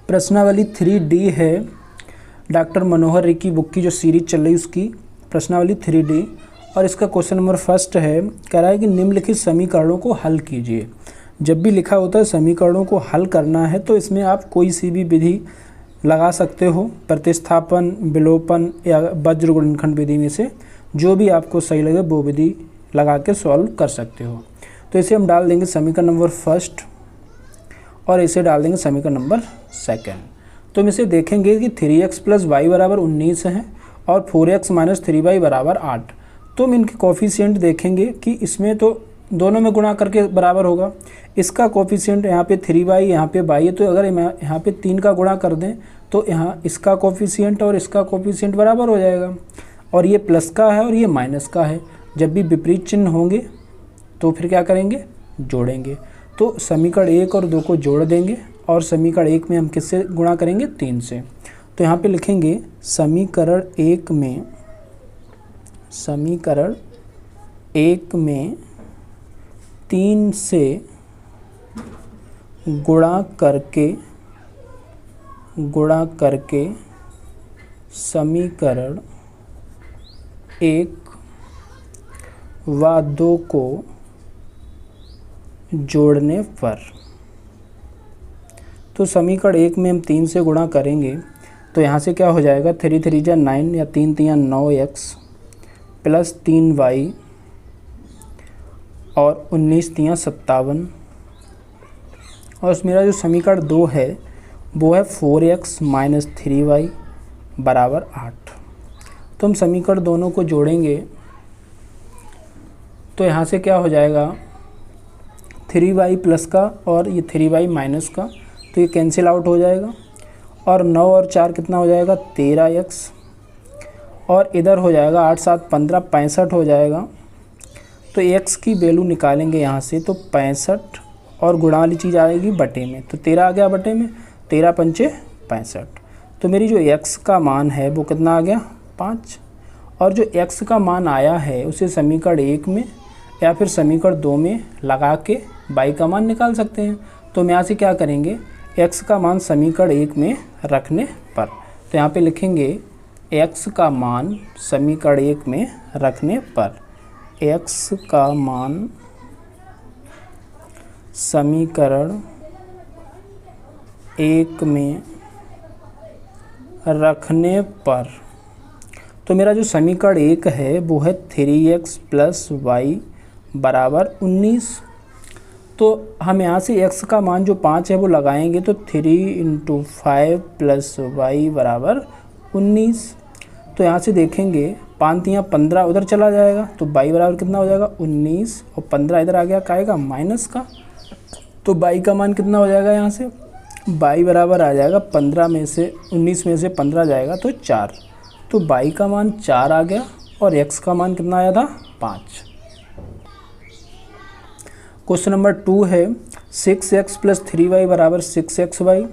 प्रश्नावली 3D है, doctor मनोहर रे की बुक की जो सीरीज चल रही है उसकी प्रश्नावली 3D। और इसका क्वेश्चन नंबर फर्स्ट है, कह रहा है कि निम्नलिखित समीकरणों को हल कीजिए। जब भी लिखा होता है समीकरणों को हल करना है तो इसमें आप कोई सी भी विधि लगा सकते हो, प्रतिस्थापन, विलोपन या वज्र गुणनखंड विधि में से जो भी आपको सही लगे वो विधि लगा के सॉल्व कर सकते हो। तो इसे हम डाल देंगे समीकरण नंबर फर्स्ट और इसे डाल देंगे समीकरण नंबर सेकंड। तो हम इसे देखेंगे कि 3x + y = 19 है और 4x - 3y = 8। तो हम इनके कोफिशिएंट देखेंगे कि इसमें तो दोनों में गुणा करके बराबर होगा। इसका कोफिशिएंट यहाँ पे 3y, यहाँ पे y है, तो अगर यहाँ पे 3 का गुणा कर दें तो यहाँ इसका कोफिशिएंट और इसका कोफिशिएंट बराबर हो जाएगा। और ये प्लस का है और ये माइनस का है, जब भी विपरीत चिन्ह होंगे तो फिर क्या करेंगे, जोड़ेंगे। तो समीकरण 1 और 2 को जोड़ देंगे और समीकरण 1 में हम किससे गुणा करेंगे, 3 से। तो यहाँ पे लिखेंगे समीकरण 1 में 3 से गुणा करके समीकरण 1 व 2 को जोड़ने पर, तो समीकरण 1 में हम 3 से गुणा करेंगे तो यहाँ से क्या हो जाएगा, 3 3 जा 9 या 3 3 9x प्लस 3y और 19 3 57। और मेरा जो समीकरण 2 है वो है 4x - 3y = 8। तो हम समीकरण दोनों को जोड़ेंगे तो यहाँ से क्या हो जाएगा, 3y प्लस का और ये 3y माइनस का, तो ये कैंसिल आउट हो जाएगा। और 9 और 4 कितना हो जाएगा, 13x। और इधर हो जाएगा 8 7 15 65 हो जाएगा। तो x की वैल्यू निकालेंगे यहाँ से, तो 65 और गुणा वाली चीज़ आएगी बटे में, तो 13 आ गया बटे में, 13 पंचे 65। तो मेरी जो x का मान है वो कितना आ गया, 5। और जो x का मान आया है उसे समीकरण 1 में या फिर समीकरण 2 में लगा के y का मान निकाल सकते हैं। तो हम यहाँ से क्या करेंगे, x का मान समीकरण 1 में रखने पर, तो यहाँ पे लिखेंगे x का मान समीकरण 1 में रखने पर, x का मान समीकरण 1 में रखने पर। तो मेरा जो समीकरण 1 है वो है 3x + y = 19। तो हम यहाँ से x का मान जो 5 है वो लगाएंगे, तो 3 × 5 + y = 19। तो यहाँ से देखेंगे 5 3 15 उधर चला जाएगा, तो y बराबर कितना हो जाएगा, 19। और 15 इधर आ गया, का आएगा माइनस का। तो y का मान कितना हो जाएगा, यहाँ से y बराबर आ जाएगा 15 में से 19 में से 15 जाएगा तो 4। तो y का मान 4 आ गया और x का मान कितना आया था, 5। क्वेश्चन नंबर 2 है, 6x + 3y = 6xy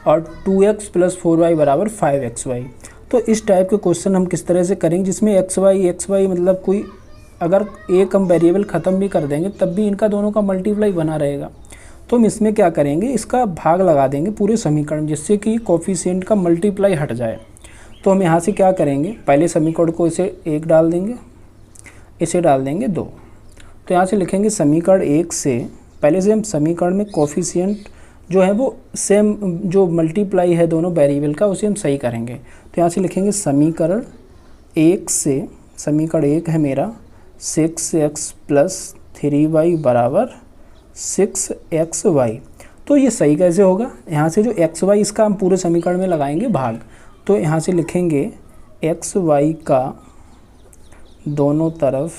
और 2x + 4y = 5xy। तो इस टाइप के क्वेश्चन हम किस तरह से करेंगे, जिसमें xy मतलब कोई अगर एक हम वेरिएबल ख़त्म भी कर देंगे तब भी इनका दोनों का मल्टीप्लाई बना रहेगा। तो हम इसमें क्या करेंगे, इसका भाग लगा देंगे पूरे समीकरण, जिससे कि कोफिशिएंट का मल्टीप्लाई हट जाए। तो हम यहाँ से क्या करेंगे, पहले समीकरण को इसे 1 डाल देंगे, इसे डाल देंगे 2। तो यहाँ से लिखेंगे समीकरण 1 से, पहले से हम समीकरण में कोफिशिएंट जो है वो सेम, जो मल्टीप्लाई है दोनों वेरिएबल का, उसे हम सही करेंगे। तो यहाँ से लिखेंगे समीकरण 1 से, समीकरण 1 है मेरा 6x + 3y = 6xy। तो ये सही कैसे होगा, यहाँ से जो xy इसका हम पूरे समीकरण में लगाएंगे भाग। तो यहाँ से लिखेंगे xy का दोनों तरफ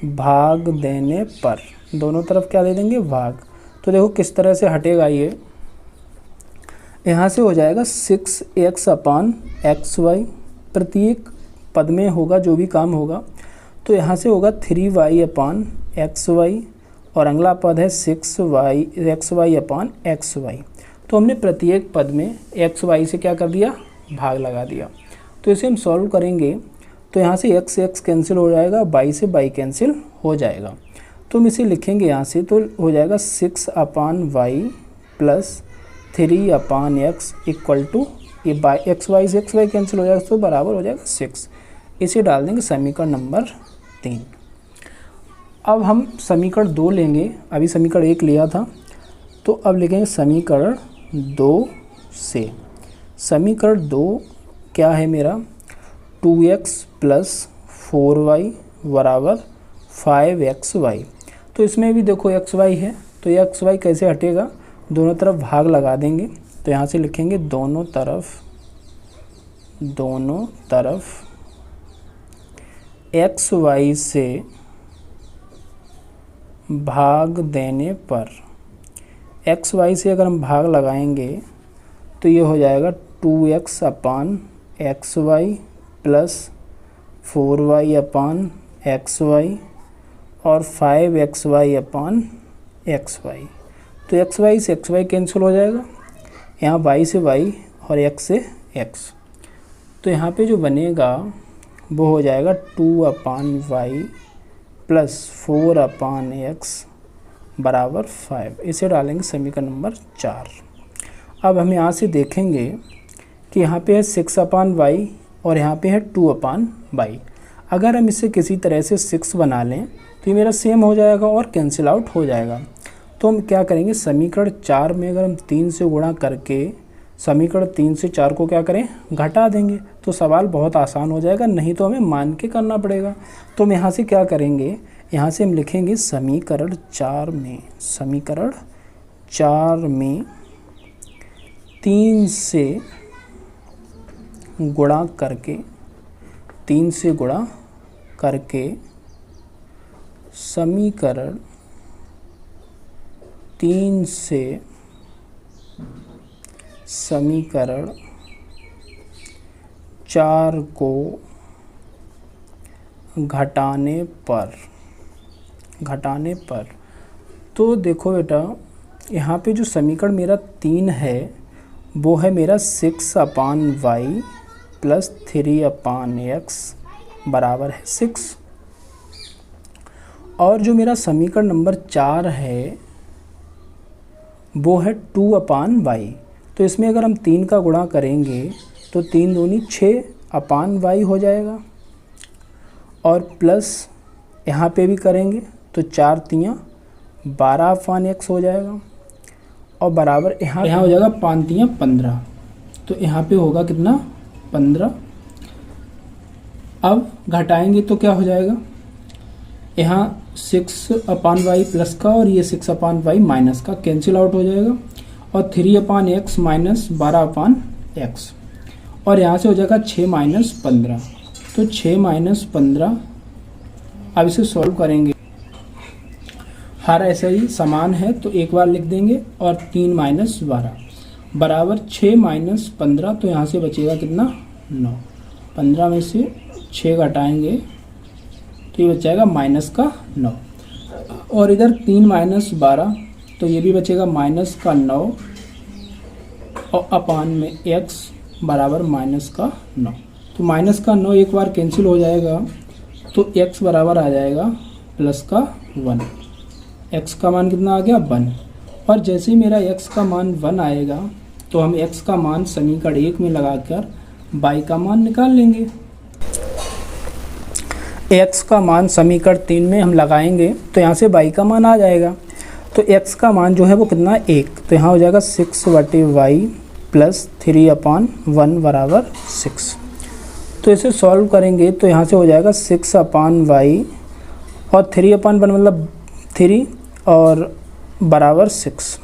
भाग देने पर, दोनों तरफ क्या दे देंगे, भाग। तो देखो किस तरह से हटेगा ये, यहाँ से हो जाएगा 6x/xy, प्रत्येक पद में होगा जो भी काम होगा। तो यहाँ से होगा 3y/xy और अगला पद है 6xy/xy। तो हमने प्रत्येक पद में xy से क्या कर दिया, भाग लगा दिया। तो इसे हम सॉल्व करेंगे तो यहाँ से x x कैंसिल हो जाएगा, y से y कैंसिल हो जाएगा। तो हम इसे लिखेंगे यहाँ से, तो हो जाएगा 6/y plus 3/x equal to, ये बाई एक्स वाई से एक्स वाई कैंसिल हो जाएगा तो बराबर हो जाएगा 6। इसे डाल देंगे समीकरण नंबर 3। अब हम समीकरण 2 लेंगे, अभी समीकरण 1 लिया था, तो अब लिखेंगे समीकरण 2 से। समीकरण 2 क्या है मेरा, 2x प्लस 4y बराबर 5xy। तो इसमें भी देखो xy है, तो ये xy कैसे हटेगा, दोनों तरफ भाग लगा देंगे। तो यहाँ से लिखेंगे दोनों तरफ xy से भाग देने पर, xy से अगर हम भाग लगाएंगे तो ये हो जाएगा 2x/xy प्लस 4y/xy और 5xy/xy। तो xy से xy कैंसिल हो जाएगा, यहाँ y से y और x से x। तो यहाँ पे जो बनेगा वो हो जाएगा 2/y प्लस 4/x बराबर 5। इसे डालेंगे समीकरण नंबर 4। अब हम यहाँ से देखेंगे कि यहाँ पे है 6/y और यहाँ पे है 2/y। अगर हम इसे किसी तरह से 6 बना लें तो ये मेरा सेम हो जाएगा और कैंसिल आउट हो जाएगा। तो हम क्या करेंगे, समीकरण 4 में अगर हम 3 से गुणा करके समीकरण 3 से 4 को क्या करें, घटा देंगे, तो सवाल बहुत आसान हो जाएगा, नहीं तो हमें मान के करना पड़ेगा। तो हम यहाँ से क्या करेंगे, यहाँ से हम लिखेंगे समीकरण 4 में 3 से गुणा करके समीकरण 3 से समीकरण 4 को घटाने पर तो देखो बेटा, यहाँ पे जो समीकरण मेरा 3 है वो है मेरा 6/y प्लस 3/x बराबर है 6। और जो मेरा समीकरण नंबर 4 है वो है 2/y। तो इसमें अगर हम 3 का गुणा करेंगे तो 3 दूनी 6/y हो जाएगा, और प्लस यहाँ पे भी करेंगे तो 4 तियाँ 12/x हो जाएगा, और बराबर यहाँ हो जाएगा 5 तियाँ 15। तो यहाँ पे होगा कितना, 15। अब घटाएंगे तो क्या हो जाएगा, यहाँ 6/y प्लस का और ये 6/y माइनस का कैंसिल आउट हो जाएगा, और 3/x माइनस 12/x, और यहाँ से हो जाएगा 6 माइनस 15। तो 6 माइनस 15, अब इसे सॉल्व करेंगे, हर ऐसा ही समान है तो एक बार लिख देंगे, और 3 माइनस 12 बराबर 6 माइनस 15। तो यहाँ से बचेगा कितना, 9। 15 में से 6 घटाएंगे तो ये बच जाएगा माइनस का 9, और इधर 3 माइनस 12 तो ये भी बचेगा माइनस का 9, और अपान में x बराबर माइनस का 9। तो माइनस का 9 एक बार कैंसिल हो जाएगा, तो x बराबर आ जाएगा प्लस का 1। x का मान कितना आ गया, 1। और जैसे ही मेरा x का मान 1 आएगा तो हम x का मान समीकरण 1 में लगाकर y का मान निकाल लेंगे। x का मान समीकरण 3 में हम लगाएंगे तो यहाँ से y का मान आ जाएगा। तो x का मान जो है वो कितना, 1। तो यहाँ हो जाएगा 6/y प्लस 3/1 बराबर 6। तो इसे सॉल्व करेंगे तो यहाँ से हो जाएगा 6/y और 3/1 मतलब 3 और बराबर 6।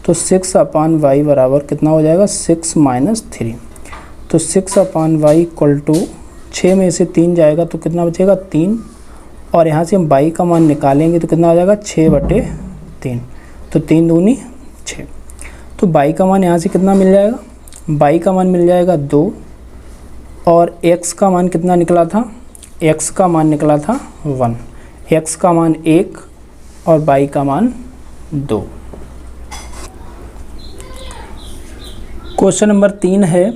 तो 6/y बराबर कितना हो जाएगा, 6 माइनस 3। तो 6/y इक्वल टू 6 में से 3 जाएगा तो कितना बचेगा, 3, और यहाँ से हम y का मान निकालेंगे तो कितना आ जाएगा, 6/3। तो 3 दूनी 6। तो y का मान यहाँ से कितना मिल जाएगा, y का मान मिल जाएगा 2, और x का मान कितना निकला था, x का मान निकला था 1। x का मान 1 और y का मान 2। क्वेश्चन नंबर 3 है,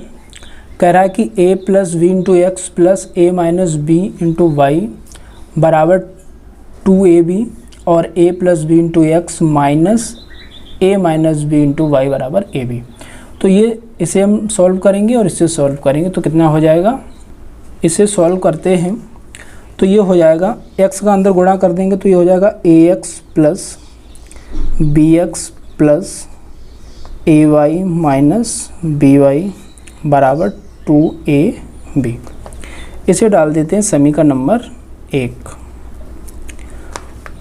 कह रहा है कि a plus v into x plus a minus b into y बराबर 2ab और a plus b into x minus a minus b into y बराबर ए बी। तो ये इसे हम सॉल्व करेंगे और इससे सॉल्व करेंगे तो कितना हो जाएगा, इसे सॉल्व करते हैं तो ये हो जाएगा x का अंदर गुणा कर देंगे तो ये हो जाएगा ax plus b x plus a y minus b y बराबर 2ab। इसे डाल देते हैं समीकरण नंबर 1।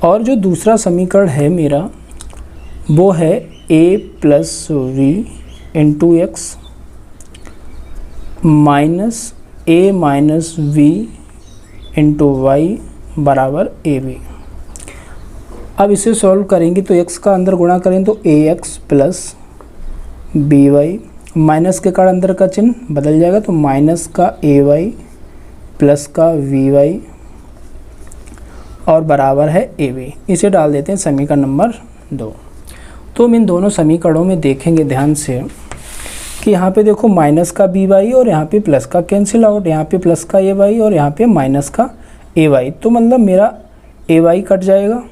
और जो दूसरा समीकरण है मेरा वो है a plus v into x minus a minus v into y बराबर ए बी। अब इसे सॉल्व करेंगे तो x का अंदर गुणा करें तो ax plus b y, minus के कारण अंदर का चिन्ह बदल जाएगा तो माइनस का ए वाई प्लस का वी वाई और बराबर है ए बी। इसे डाल देते हैं समीकरण नंबर 2। तो हम इन दोनों समीकरणों में देखेंगे ध्यान से कि यहाँ पे देखो माइनस का बी वाई और यहाँ पे प्लस का कैंसिल आउट, यहाँ पे प्लस का ए वाई और यहाँ पे माइनस का ए वाई, तो मतलब मेरा ए वाई कट जाएगा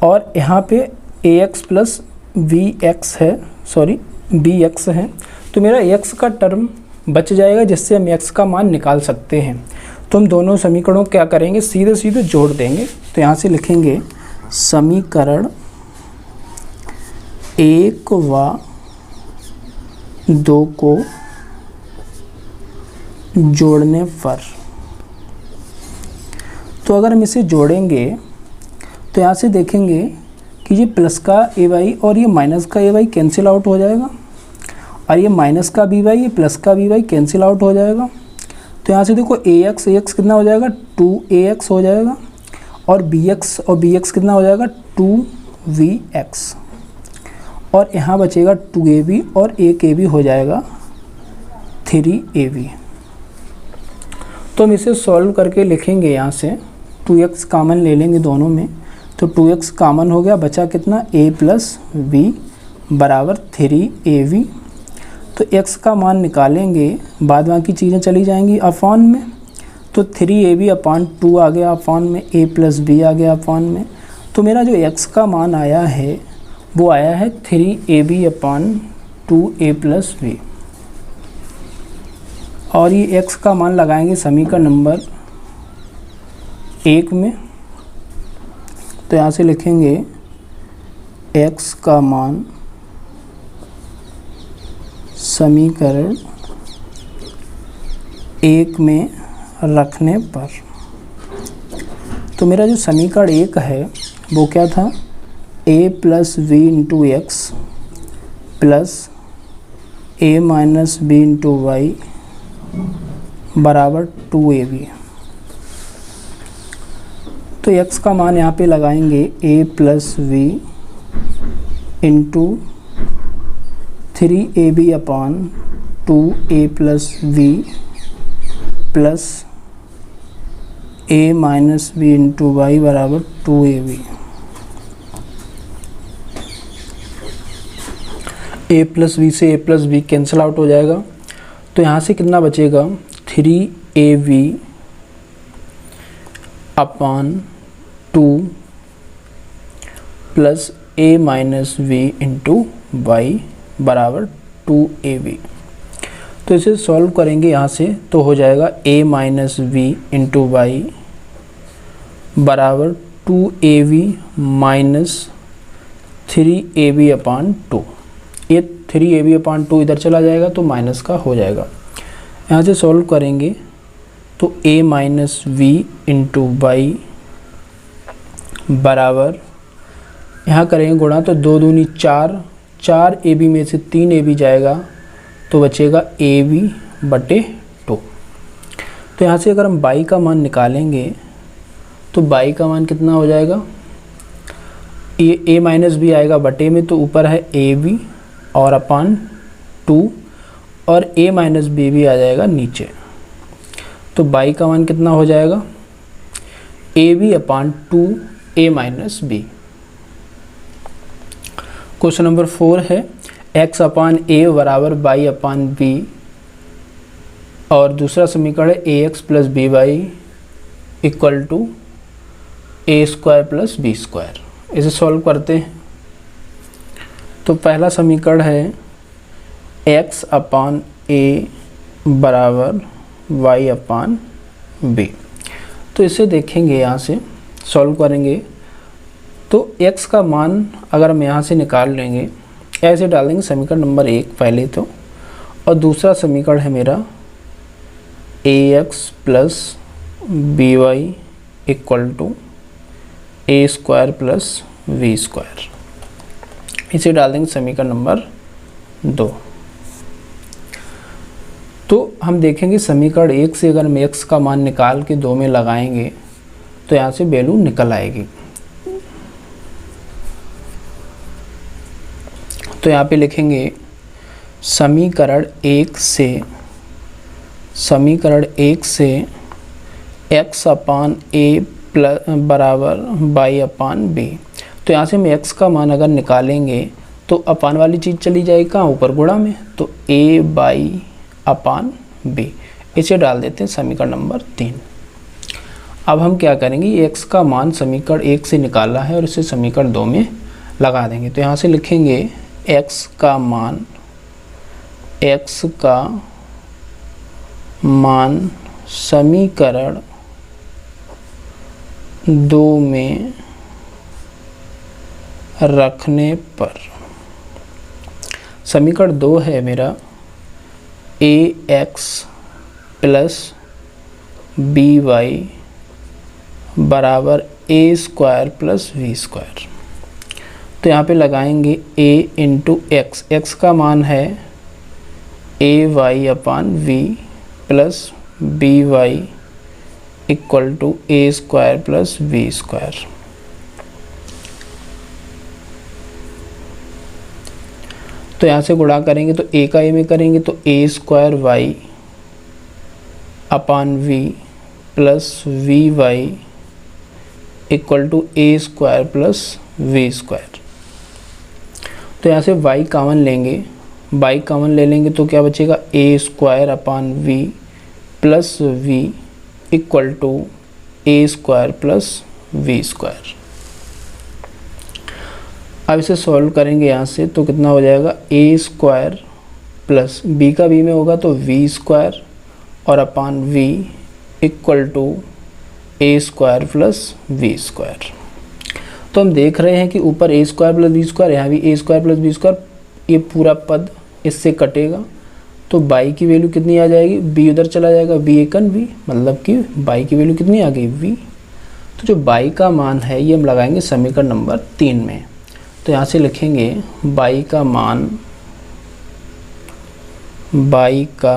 और यहाँ पे ए एक्स प्लस वी एक्स है, सॉरी बी एक्स है, तो मेरा एक्स का टर्म बच जाएगा जिससे हम एक्स का मान निकाल सकते हैं। तो हम दोनों समीकरणों क्या करेंगे, सीधे सीधे जोड़ देंगे। तो यहाँ से लिखेंगे समीकरण 1 व 2 को जोड़ने पर, तो अगर हम इसे जोड़ेंगे तो यहाँ से देखेंगे कि ये प्लस का ए वाई और ये माइनस का ए वाई कैंसिल आउट हो जाएगा और ये माइनस का बी वाई, ये प्लस का बी वाई कैंसिल आउट हो जाएगा। तो यहाँ से देखो ए एक्स कितना हो जाएगा, 2ax हो जाएगा और बी एक्स कितना हो जाएगा, 2vx और यहाँ बचेगा 2ab और 1ab हो जाएगा 3ab। तो हम इसे सॉल्व करके लिखेंगे, यहाँ से 2x कॉमन ले लेंगे दोनों में तो 2x कॉमन हो गया, बचा कितना a प्लस वी बराबर 3ab। तो x का मान निकालेंगे, बाद बाकी चीज़ें चली जाएंगी अपॉन में, तो 3ab अपॉन 2 आ गया अपॉन में, a प्लस बी आ गया अपॉन में। तो मेरा जो x का मान आया है वो आया है 3ab upon 2a plus b. और ये x का मान लगाएंगे समीकरण नंबर 1 में, तो यहाँ से लिखेंगे x का मान समीकरण 1 में रखने पर। तो मेरा जो समीकरण 1 है वो क्या था, a plus v into x plus a minus b into y बराबर 2ab। तो x का मान यहाँ पे लगाएंगे a plus v into 3ab upon 2a plus v plus a minus b into y बराबर 2ab। a प्लस वी से a plus b cancel out हो जाएगा, तो यहाँ से कितना बचेगा, 3ab upon 2 plus a minus v into y बराबर 2ab। तो इसे सॉल्व करेंगे यहाँ से तो हो जाएगा a minus v into y बराबर 2ab माइनस 3ab अपॉन 2। ये 3ab अपॉन 2 इधर चला जाएगा तो माइनस का हो जाएगा। यहाँ से सॉल्व करेंगे तो a minus v into y बराबर, यहाँ करेंगे गुणा तो 2 दूनी 4, 4ab में से 3ab जाएगा तो बचेगा ab बटे 2। तो यहाँ से अगर हम y का मान निकालेंगे तो y का मान कितना हो जाएगा, a माइनस बी आएगा बटे में, तो ऊपर है ab और अपान 2 और a माइनस बी भी आ जाएगा नीचे। तो y का मान कितना हो जाएगा, ab upon 2a minus b. Question number 4 है x अपान a बराबर y अपान b, और दूसरा समीकरण है ax plus b y equal to a square plus b square. इसे सॉल्व करते हैं तो पहला समीकरण है x अपान ए बराबर y अपान बी। तो इसे देखेंगे, यहाँ से सॉल्व करेंगे तो x का मान अगर हम यहाँ से निकाल लेंगे, ऐसे डाल देंगे समीकरण नंबर 1 पहले तो, और दूसरा समीकरण है मेरा ax plus b y equal to a square plus v square. इसे डाल देंगे समीकरण नंबर 2। तो हम देखेंगे समीकरण 1 से अगर हम x का मान निकाल के 2 में लगाएंगे तो यहाँ से वैल्यू निकल आएगी। तो यहाँ पे लिखेंगे समीकरण 1 से x अपान ए प्लस बराबर बाई अपान बी। तो यहाँ से हम x का मान अगर निकालेंगे तो अपान वाली चीज़ चली जाएगी कहाँ, ऊपर गुणा में, तो a बाई अपान बी। इसे डाल देते हैं समीकरण नंबर 3। अब हम क्या करेंगे, x का मान समीकरण 1 से निकाला है और इसे समीकरण 2 में लगा देंगे। तो यहाँ से लिखेंगे x का मान समीकरण 2 में रखने पर, समीकरण 2 है मेरा ax प्लस बी वाई बराबर ए स्क्वायर प्लस वी स्क्वायर। तो यहाँ पे लगाएंगे a इंटू एक्स, एक्स का मान है a y upon v plus b y equal to a square plus v square. तो यहाँ से गुणा करेंगे तो a का a में करेंगे तो a square y upon v plus v y equal to a square plus v square. तो यहाँ से y कॉमन लेंगे, y कॉमन ले लेंगे तो क्या बचेगा, a square upon v plus v equal to a square plus v square. अब इसे सॉल्व करेंगे यहाँ से तो कितना हो जाएगा, ए स्क्वायर प्लस बी का बी में होगा तो वी स्क्वायर और upon we equal to a square plus v square. तो हम देख रहे हैं कि ऊपर a square plus b square, यहाँ भी a square plus b square, ये पूरा पद इससे कटेगा तो बाई की वैल्यू कितनी आ जाएगी, बी उधर चला जाएगा, बी एकन बी, मतलब कि बाई की वैल्यू कितनी आ गई, वी। तो जो बाई का मान है ये हम लगाएंगे समीकरण नंबर 3 में। तो यहाँ से लिखेंगे बाई का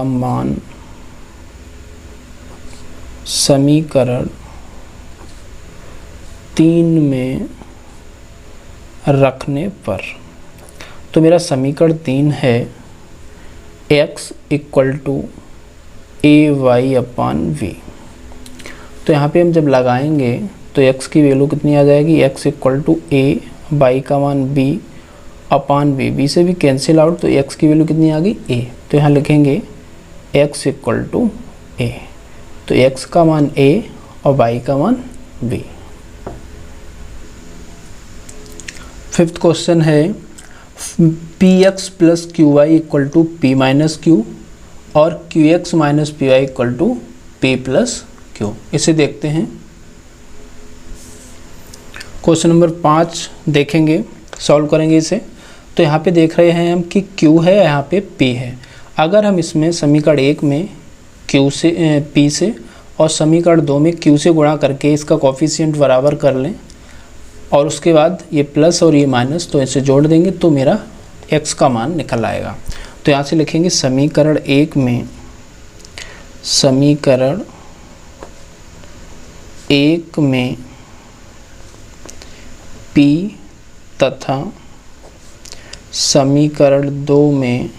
मान समीकरण 3 में रखने पर। तो मेरा समीकरण 3 है x equal to a y upon v. तो यहाँ पे हम जब लगाएंगे तो x की वैल्यू कितनी आ जाएगी, x equal to a, y का मान b अपान बी, बी से भी कैंसिल आउट तो x की वैल्यू कितनी आ गई, a। तो यहाँ लिखेंगे x इक्वल टू a। तो x का मान a और y का मान b। फिफ्थ क्वेश्चन है px plus q y equal to p minus q और qx minus p y equal to p plus q. इसे देखते हैं। क्वेश्चन नंबर 5 देखेंगे, सॉल्व करेंगे इसे। तो यहाँ पे देख रहे हैं हम कि q है, यहाँ पे p है। अगर हम इसमें समीकरण 1 में q से p से और समीकरण 2 में q से गुणा करके इसका कोफिशिएंट बराबर कर लें और उसके बाद ये प्लस और ये माइनस, तो इसे जोड़ देंगे तो मेरा x का मान निकल आएगा। तो यहाँ से लिखेंगे समीकरण 1 में p तथा समीकरण 2 में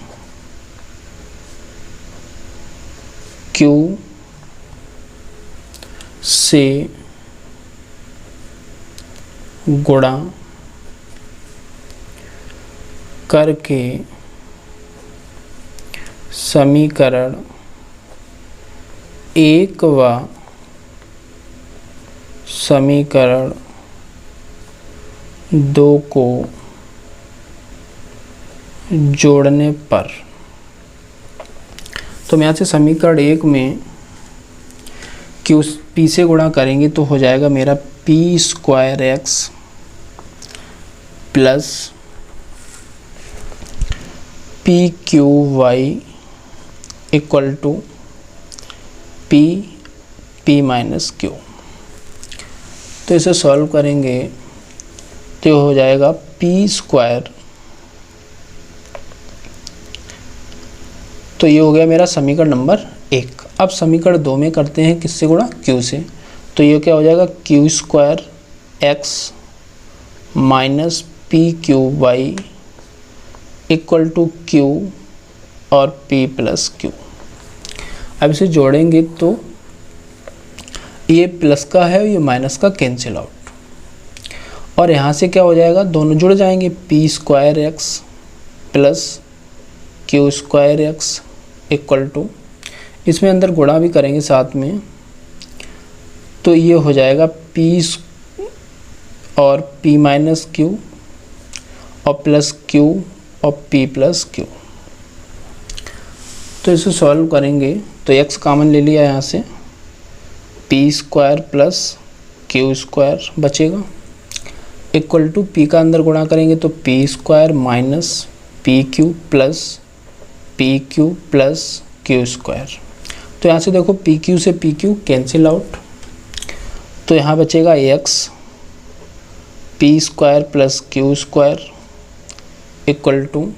q से गुणा करके समीकरण 1 व समीकरण दो को जोड़ने पर, तो हम यहाँ से समीकरण 1 में क्यू पी से गुणा करेंगे तो हो जाएगा मेरा p square x plus p q y equal to p minus q. तो इसे सॉल्व करेंगे तो हो जाएगा पी स्क्वायर, तो ये हो गया मेरा समीकरण नंबर 1। अब समीकरण 2 में करते हैं किससे गुणा, क्यू से। तो ये क्या हो जाएगा q square x minus p q y equal to q और p प्लस क्यू। अब इसे जोड़ेंगे तो ये प्लस का है, ये माइनस का कैंसिल आउट, और यहाँ से क्या हो जाएगा, दोनों जुड़ जाएंगे, p square x plus q square x equal to, इसमें अंदर गुणा भी करेंगे साथ में, तो ये हो जाएगा p और p माइनस क्यू और प्लस क्यू और p प्लस क्यू। तो इसे सॉल्व करेंगे तो x कॉमन ले लिया यहाँ से, p square plus q square बचेगा इक्वल टू p का अंदर गुणा करेंगे तो p square minus p q plus q square. तो यहाँ से देखो पी क्यू से पी क्यू कैंसिल आउट, तो यहाँ बचेगा x p square plus q square equal to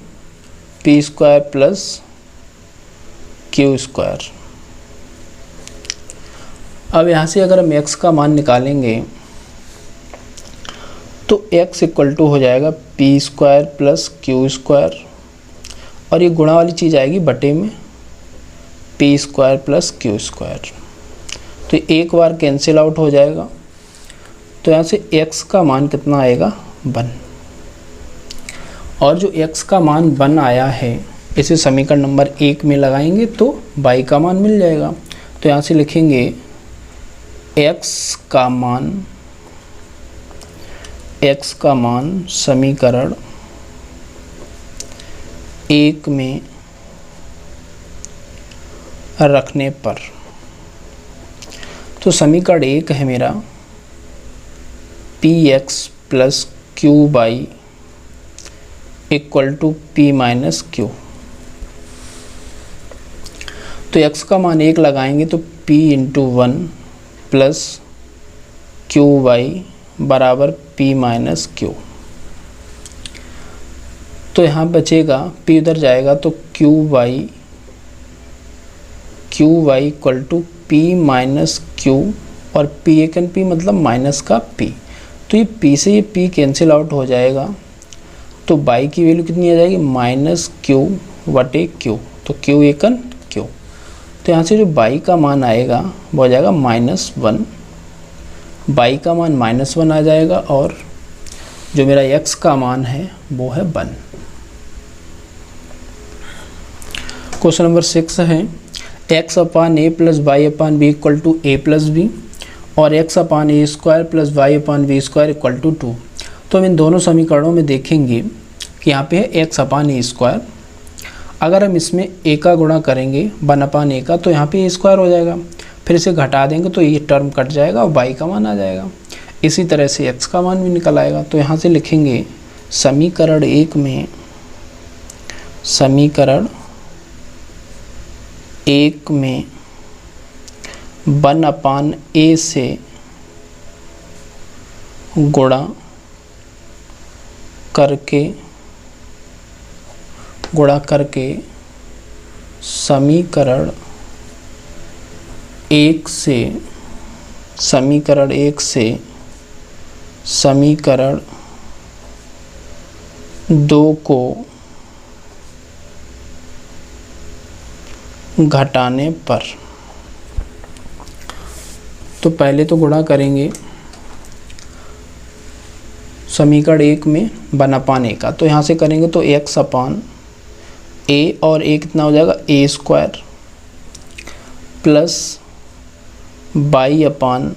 p square plus q square. अब यहाँ से अगर हम x का मान निकालेंगे तो x इक्वल टू हो जाएगा P square plus q square, और ये गुणा वाली चीज़ आएगी बटे में, P square plus q square. तो एक बार कैंसिल आउट हो जाएगा, तो यहाँ से x का मान कितना आएगा 1, और जो x का मान 1 आया है इसे समीकरण नंबर 1 में लगाएंगे तो y का मान मिल जाएगा। तो यहाँ से लिखेंगे x का मान समीकरण 1 में रखने पर, तो समीकरण 1 है मेरा px plus q y equal to p minus q. तो x का मान 1 लगाएंगे तो p into 1 plus q y बराबर p माइनस क्यू। तो यहाँ बचेगा p उधर जाएगा तो q y equal to p minus q, और p एक एन p मतलब माइनस का p, तो ये p से ये p कैंसिल आउट हो जाएगा, तो y की वैल्यू कितनी आ जाएगी माइनस क्यू बटे क्यू, तो क्यू एकन क्यू। तो यहाँ से जो y का मान आएगा वो आ जाएगा -1, y का मान -1 आ जाएगा, और जो मेरा x का मान है वो है 1। क्वेश्चन नंबर 6 है x upon a plus y upon b equal to a plus b, और x upon a square plus y upon b square equal to 2। तो हम इन दोनों समीकरणों में देखेंगे कि यहाँ पे है x अपान ए स्क्वायर, अगर हम इसमें a का गुणा करेंगे 1 अपान a का तो यहाँ पे a स्क्वायर हो जाएगा, फिर इसे घटा देंगे तो ये टर्म कट जाएगा और y का मान आ जाएगा। इसी तरह से x का मान भी निकल आएगा। तो यहाँ से लिखेंगे समीकरण 1 में 1 अपान a से गुणा करके समीकरण 1 से समीकरण 2 को घटाने पर। तो पहले तो गुणा करेंगे समीकरण 1 में 1 अपान a का, तो यहाँ से करेंगे तो x अपान a, और a कितना हो जाएगा a square plus y upon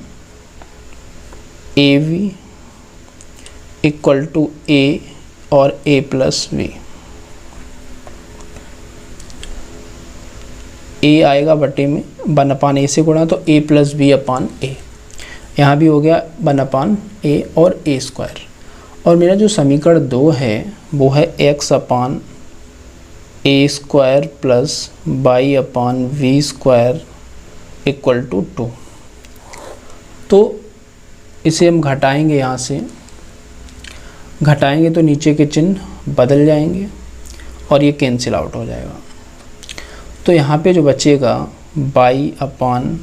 a v equal to a और ए प्लस वी। ए आएगा बटे में 1/a से गुणा, तो a प्लस बी अपान ए। यहाँ भी हो गया 1/a और a स्क्वायर। और मेरा जो समीकरण 2 है वो है x upon a square plus y upon we square equal to 2। तो इसे हम घटाएंगे, यहाँ से घटाएंगे तो नीचे के चिन्ह बदल जाएंगे और ये कैंसिल आउट हो जाएगा। तो यहाँ पे जो बचेगा y upon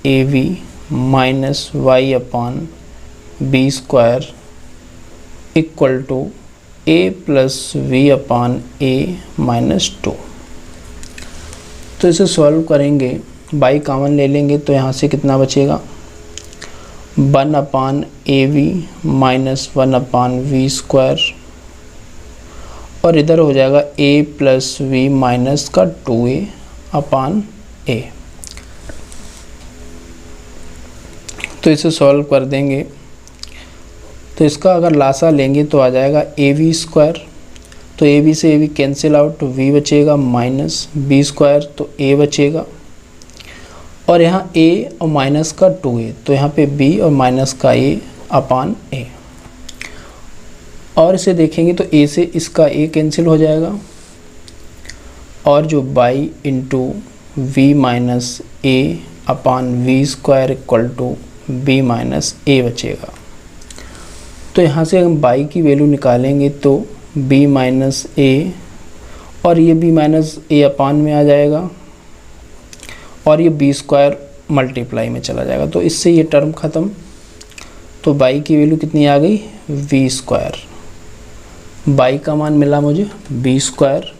a we minus y upon b square equal to a plus b upon a minus 2। तो इसे सॉल्व करेंगे, बाई कॉमन ले लेंगे तो यहाँ से कितना बचेगा 1 upon a we minus 1 upon we square, और इधर हो जाएगा a प्लस वी माइनस का 2a अपान a। तो इसे सॉल्व कर देंगे तो इसका अगर लासा लेंगे तो आ जाएगा ए वी स्क्वायर, तो ए वी से ए वी कैंसिल आउट, तो v बचेगा माइनस बी स्क्वायर, तो a बचेगा, और यहाँ a और माइनस का 2a, तो यहाँ पे b और माइनस का a अपान a। और इसे देखेंगे तो a से इसका a कैंसिल हो जाएगा, और जो y into v minus a upon we square equal to b minus a बचेगा। तो यहाँ से हम बाई की वैल्यू निकालेंगे तो b माइनस ए, और ये b माइनस ए अपान में आ जाएगा, और ये बी स्क्वायर मल्टीप्लाई में चला जाएगा, तो इससे ये टर्म ख़त्म। तो बाई की वैल्यू कितनी आ गई वी स्क्वायर। बाई का मान मिला मुझे बी स्क्वायर,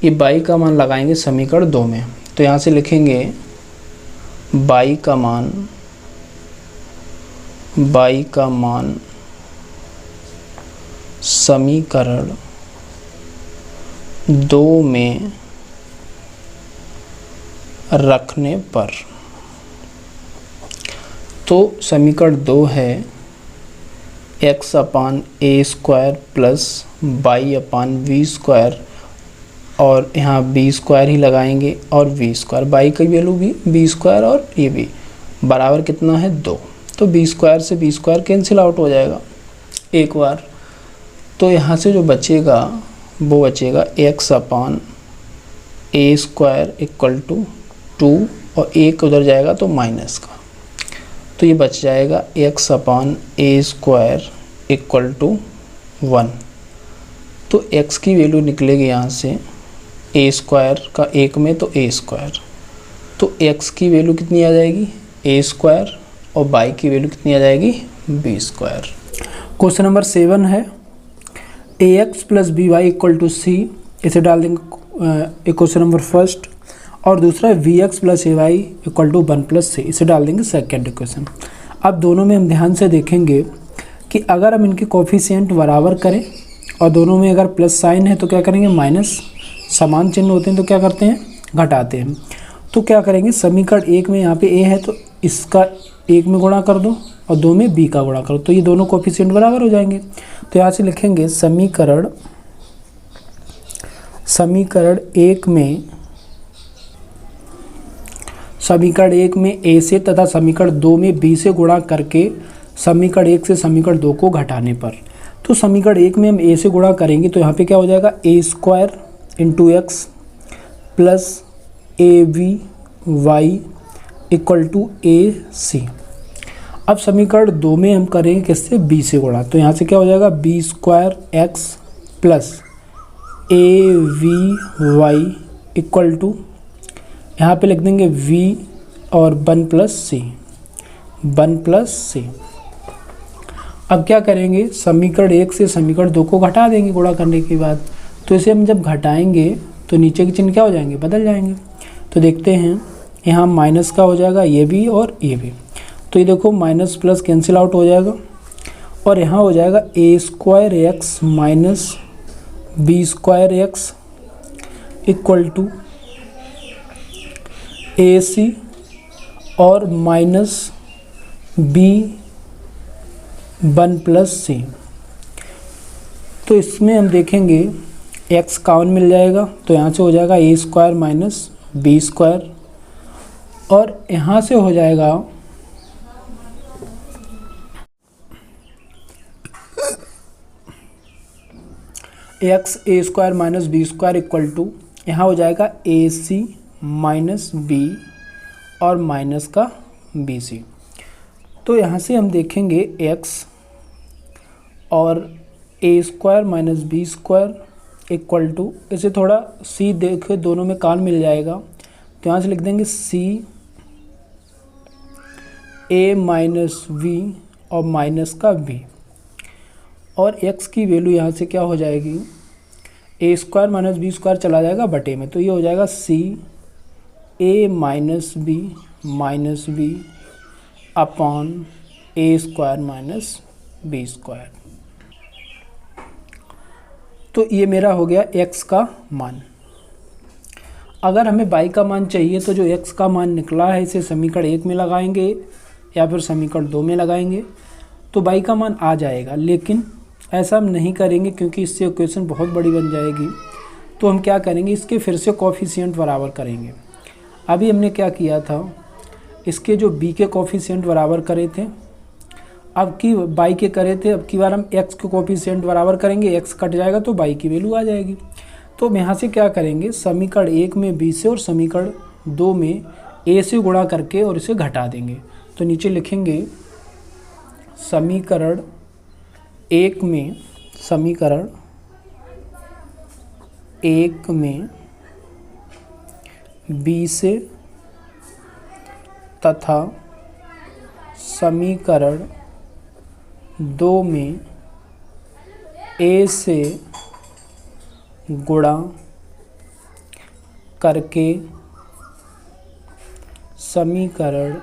ये बाई का मान लगाएंगे समीकरण 2 में, तो यहाँ से लिखेंगे बाई का मान समीकरण 2 में रखने पर। तो समीकरण 2 है x upon a square plus y upon we square, और यहाँ बी स्क्वायर ही लगाएंगे, और वी स्क्वायर बाई की वैल्यू भी बी स्क्वायर और ये भी बराबर कितना है 2, तो बी स्क्वायर से बी स्क्वायर कैंसिल आउट हो जाएगा एक बार। तो यहाँ से जो बचेगा वो बचेगा x upon a square equal to 2, और एक उधर जाएगा तो माइनस का, तो ये बच जाएगा x upon a square equal to 1। तो x की वैल्यू निकलेगी यहाँ से ए स्क्वायर का एक में तो ए स्क्वायर, तो x की वैल्यू कितनी आ जाएगी ए स्क्वायर, और बाई की वैल्यू कितनी आ जाएगी बी स्क्वायर। क्वेश्चन नंबर 7 है a x plus b y equal to c, इसे डाल देंगे क्वेश्चन नंबर फर्स्ट, और दूसरा है v x plus a y equal to 1 plus c, इसे डाल देंगे सेकेंड इक्वेशन। अब दोनों में हम ध्यान से देखेंगे कि अगर हम इनके कोफिशिएंट बराबर करें और दोनों में अगर प्लस साइन है तो क्या करेंगे माइनस, समान चिन्ह होते हैं तो क्या करते हैं घटाते हैं। तो क्या करेंगे समीकरण 1 में यहाँ पे a है तो इसका 1 में गुणा कर दो और 2 में b का गुणा करो, तो ये दोनों कोफिशिएंट बराबर हो जाएंगे। तो यहाँ से लिखेंगे समीकरण 1 में a से तथा समीकरण 2 में b से गुणा करके समीकरण 1 से समीकरण 2 को घटाने पर। तो समीकरण 1 में हम a से गुणा करेंगे तो यहाँ पे क्या हो जाएगा a square into x plus a we y equal to a c. अब समीकरण 2 में हम करेंगे किससे b से गुणा, तो यहाँ से क्या हो जाएगा b square x plus a we y equal to, यहाँ पे लिख देंगे v और 1 प्लस सी। अब क्या करेंगे समीकरण 1 से समीकरण 2 को घटा देंगे गुणा करने के बाद, तो इसे हम जब घटाएंगे तो नीचे के चिन्ह क्या हो जाएंगे बदल जाएंगे। तो देखते हैं यहाँ माइनस का हो जाएगा ये भी और ये भी, तो ये देखो माइनस प्लस कैंसिल आउट हो जाएगा, और यहाँ हो जाएगा a square x minus b square x equal to a c और माइनस बी 1 प्लस सी। तो इसमें हम देखेंगे x कॉमन मिल जाएगा, तो यहाँ से हो जाएगा a square minus b square, और यहाँ से हो जाएगा x a square minus b square equal to, यहाँ हो जाएगा ए सी माइनस बी और माइनस का बी सी। तो यहाँ से हम देखेंगे x और a square minus b square equal to, इसे थोड़ा c देखे दोनों में कान मिल जाएगा, तो यहाँ से लिख देंगे c a माइनस v और माइनस का b, और x की वैल्यू यहाँ से क्या हो जाएगी, a square minus b square चला जाएगा बटे में, तो ये हो जाएगा c a minus b upon a square minus b square. तो ये मेरा हो गया x का मान। अगर हमें y का मान चाहिए तो जो x का मान निकला है इसे समीकरण 1 में लगाएंगे या फिर समीकरण 2 में लगाएंगे तो y का मान आ जाएगा, लेकिन ऐसा हम नहीं करेंगे क्योंकि इससे इक्वेशन बहुत बड़ी बन जाएगी। तो हम क्या करेंगे, इसके फिर से कोफिशिएंट बराबर करेंगे। अभी हमने क्या किया था, इसके जो b के कोफिशिएंट बराबर करे थे, अब की y के करे थे, अब की बार हम x के कोफिशिएंट बराबर करेंगे, x कट जाएगा तो y की वैल्यू आ जाएगी। तो हम यहाँ से क्या करेंगे, समीकरण 1 में b से और समीकरण 2 में a से गुणा करके और इसे घटा देंगे। तो नीचे लिखेंगे समीकरण 1 में b से तथा समीकरण 2 में a से गुणा करके समीकरण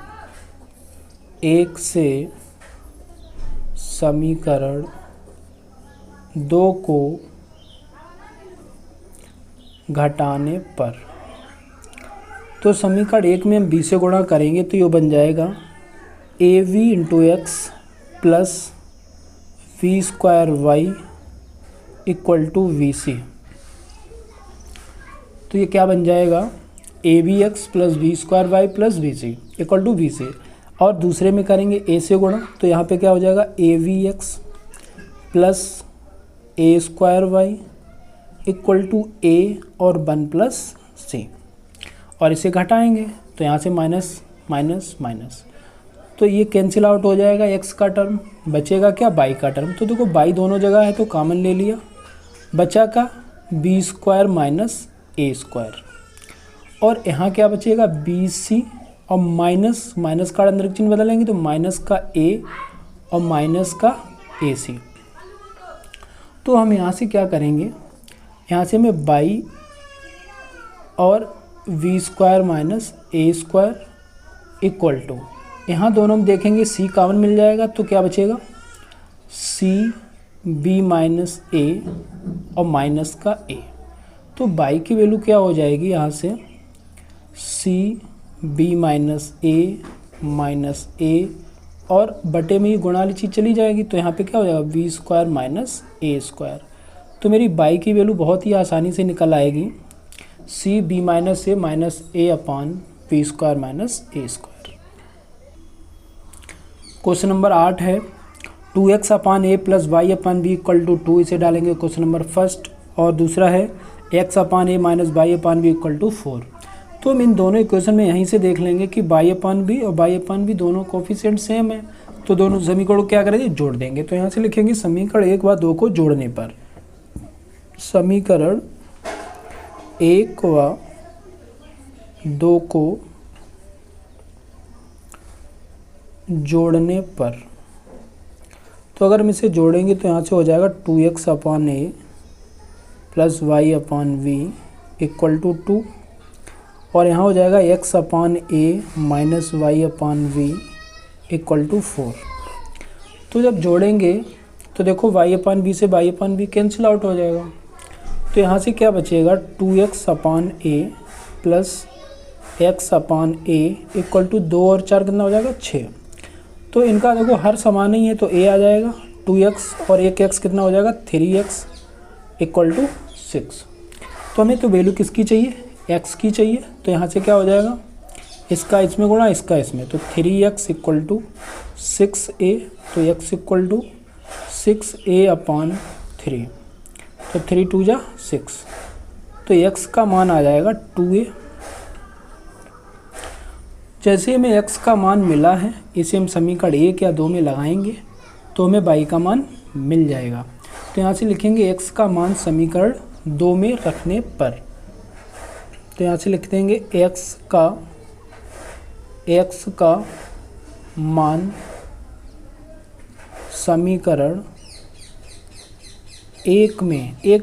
1 से समीकरण 2 को घटाने पर। तो समीकरण 1 में हम b से गुणा करेंगे तो ये बन जाएगा av into x plus v square y equal to v c. तो ये क्या बन जाएगा, a b x plus v square y plus v c equal to v c. और दूसरे में करेंगे ए से गुणा, तो यहाँ पे क्या हो जाएगा a v x plus a square y equal to a और 1 प्लस सी, और इसे घटाएंगे तो यहाँ से माइनस माइनस माइनस, तो ये कैंसिल आउट हो जाएगा, x का टर्म बचेगा क्या, y का टर्म। तो देखो y दोनों जगह है तो कॉमन ले लिया, बचा का B square minus a square, और यहाँ क्या बचेगा बी सी और माइनस माइनस का अंदर चिन्ह बदलेंगे तो माइनस का a और माइनस का ए सी। तो हम यहाँ से क्या करेंगे, यहाँ से मैं y और b square minus a square equal to, यहाँ दोनों में देखेंगे c कॉमन मिल जाएगा तो क्या बचेगा c b माइनस ए और माइनस का a। तो y की वैल्यू क्या हो जाएगी, यहाँ से c b माइनस a और बटे में ही गुणा वाली चीज़ चली जाएगी, तो यहाँ पे क्या हो जाएगा b square minus a square. तो मेरी y की वैल्यू बहुत ही आसानी से निकल आएगी, c b minus a upon b square minus a square. Question number 8 है 2x upon a plus y upon b equal to 2, इसे डालेंगे क्वेश्चन नंबर फर्स्ट। और दूसरा है x upon a minus y upon b equal to 4। तो हम इन दोनों equation में यहीं से देख लेंगे कि y अपान बी और y अपान बी दोनों कोफिशिएंट सेम है, तो दोनों समीकरण को क्या करेंगे, जोड़ देंगे। तो यहाँ से लिखेंगे समीकरण 1 व 2 को जोड़ने पर, समीकरण 1 व 2 को जोड़ने पर। तो अगर हम इसे जोड़ेंगे तो यहाँ से हो जाएगा 2x upon a plus y upon we equal to 2, और यहाँ हो जाएगा x upon a minus y upon we equal to 4। तो जब जोड़ेंगे तो देखो y अपान बी से y upon b cancel out हो जाएगा, तो यहाँ से क्या बचेगा 2x upon a plus x upon a equal to 2 और 4 कितना हो जाएगा 6। तो इनका देखो हर समान ही है तो a आ जाएगा 2x और 1x कितना हो जाएगा 3x इक्वल टू 6। तो हमें तो वैल्यू किसकी चाहिए, x की चाहिए। तो यहाँ से क्या हो जाएगा, इसका इसमें गुणा इसका इसमें, तो 3x इक्वल टू 6a। तो x इक्वल टू 6a/3। तो 3 2 जा 6, तो x का मान आ जाएगा 2a। जैसे हमें x का मान मिला है, इसे हम समीकरण 1 या 2 में लगाएंगे तो हमें y का मान मिल जाएगा। तो यहाँ से लिखेंगे x का मान समीकरण 2 में रखने पर। तो यहाँ से लिख देंगे x का मान समीकरण 1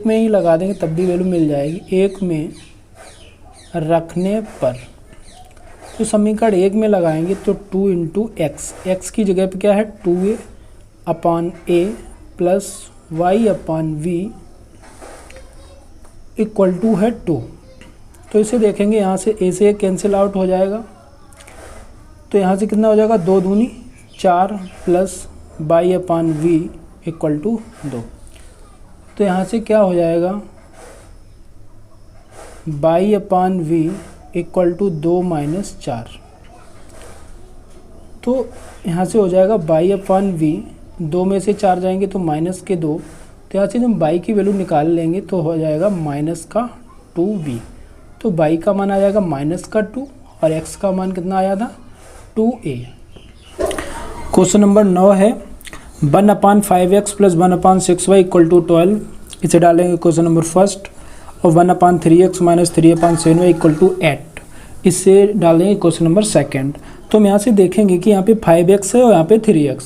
में ही लगा देंगे तब भी वैल्यू मिल जाएगी, 1 में रखने पर। तो समीकरण 1 में लगाएंगे तो 2 इंटू एक्स की जगह पे क्या है 2a/a plus y/v equal to है 2। तो इसे देखेंगे यहाँ से a से कैंसिल आउट हो जाएगा, तो यहाँ से कितना हो जाएगा 2 दूनी 4 प्लस y/v इक्वल टू 2। तो यहाँ से क्या हो जाएगा y/v इक्वल टू 2 माइनस 4। तो यहाँ से हो जाएगा y/v, 2 में से 4 जाएंगे तो माइनस के 2। तो यहाँ से जब y की वैल्यू निकाल लेंगे तो हो जाएगा माइनस का 2v। तो y का मान आ जाएगा माइनस का 2 और x का मान कितना आया था 2a। क्वेश्चन नंबर 9 है 1/5x plus 1/6y equal to 12। इसे डालेंगे क्वेश्चन नंबर फर्स्ट। और 1/3x minus 3/7y equal to 8, इससे डालेंगे क्वेश्चन नंबर सेकंड। तो हम यहाँ से देखेंगे कि यहाँ पे 5x है और यहाँ पे 3x।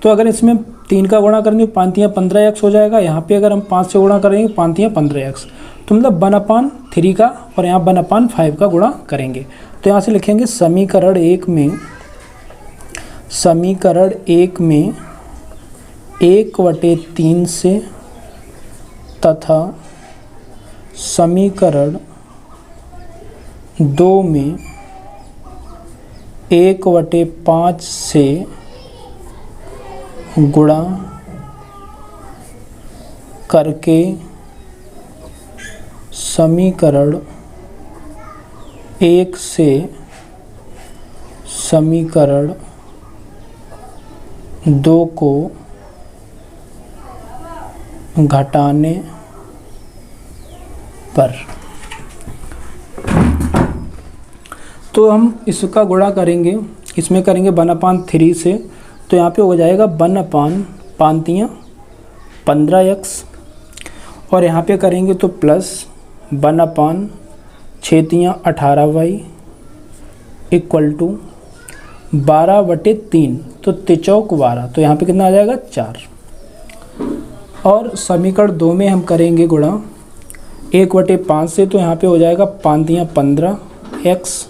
तो अगर इसमें 3 का गुणा करेंगे 5 या 15x हो जाएगा। यहाँ पे अगर हम 5 से गुणा करेंगे 5 या 15x, तो मतलब 1/3 का और यहाँ 1/5 का गुणा करेंगे। तो यहाँ से लिखेंगे समीकरण 1 में 1/3 से तथा समीकरण 2 में 1/5 से गुणा करके समीकरण 1 से समीकरण 2 को घटाने पर। तो हम इसका गुणा करेंगे, इसमें करेंगे 1/3 से, तो यहाँ पे हो जाएगा 1/5 15x और यहाँ पे करेंगे तो प्लस 1/6 18y इक्वल टू 12/3। तो 3 12, तो यहाँ पे कितना आ जाएगा 4। और समीकरण 2 में हम करेंगे गुणा 1/5 से, तो यहाँ पे हो जाएगा 5 15x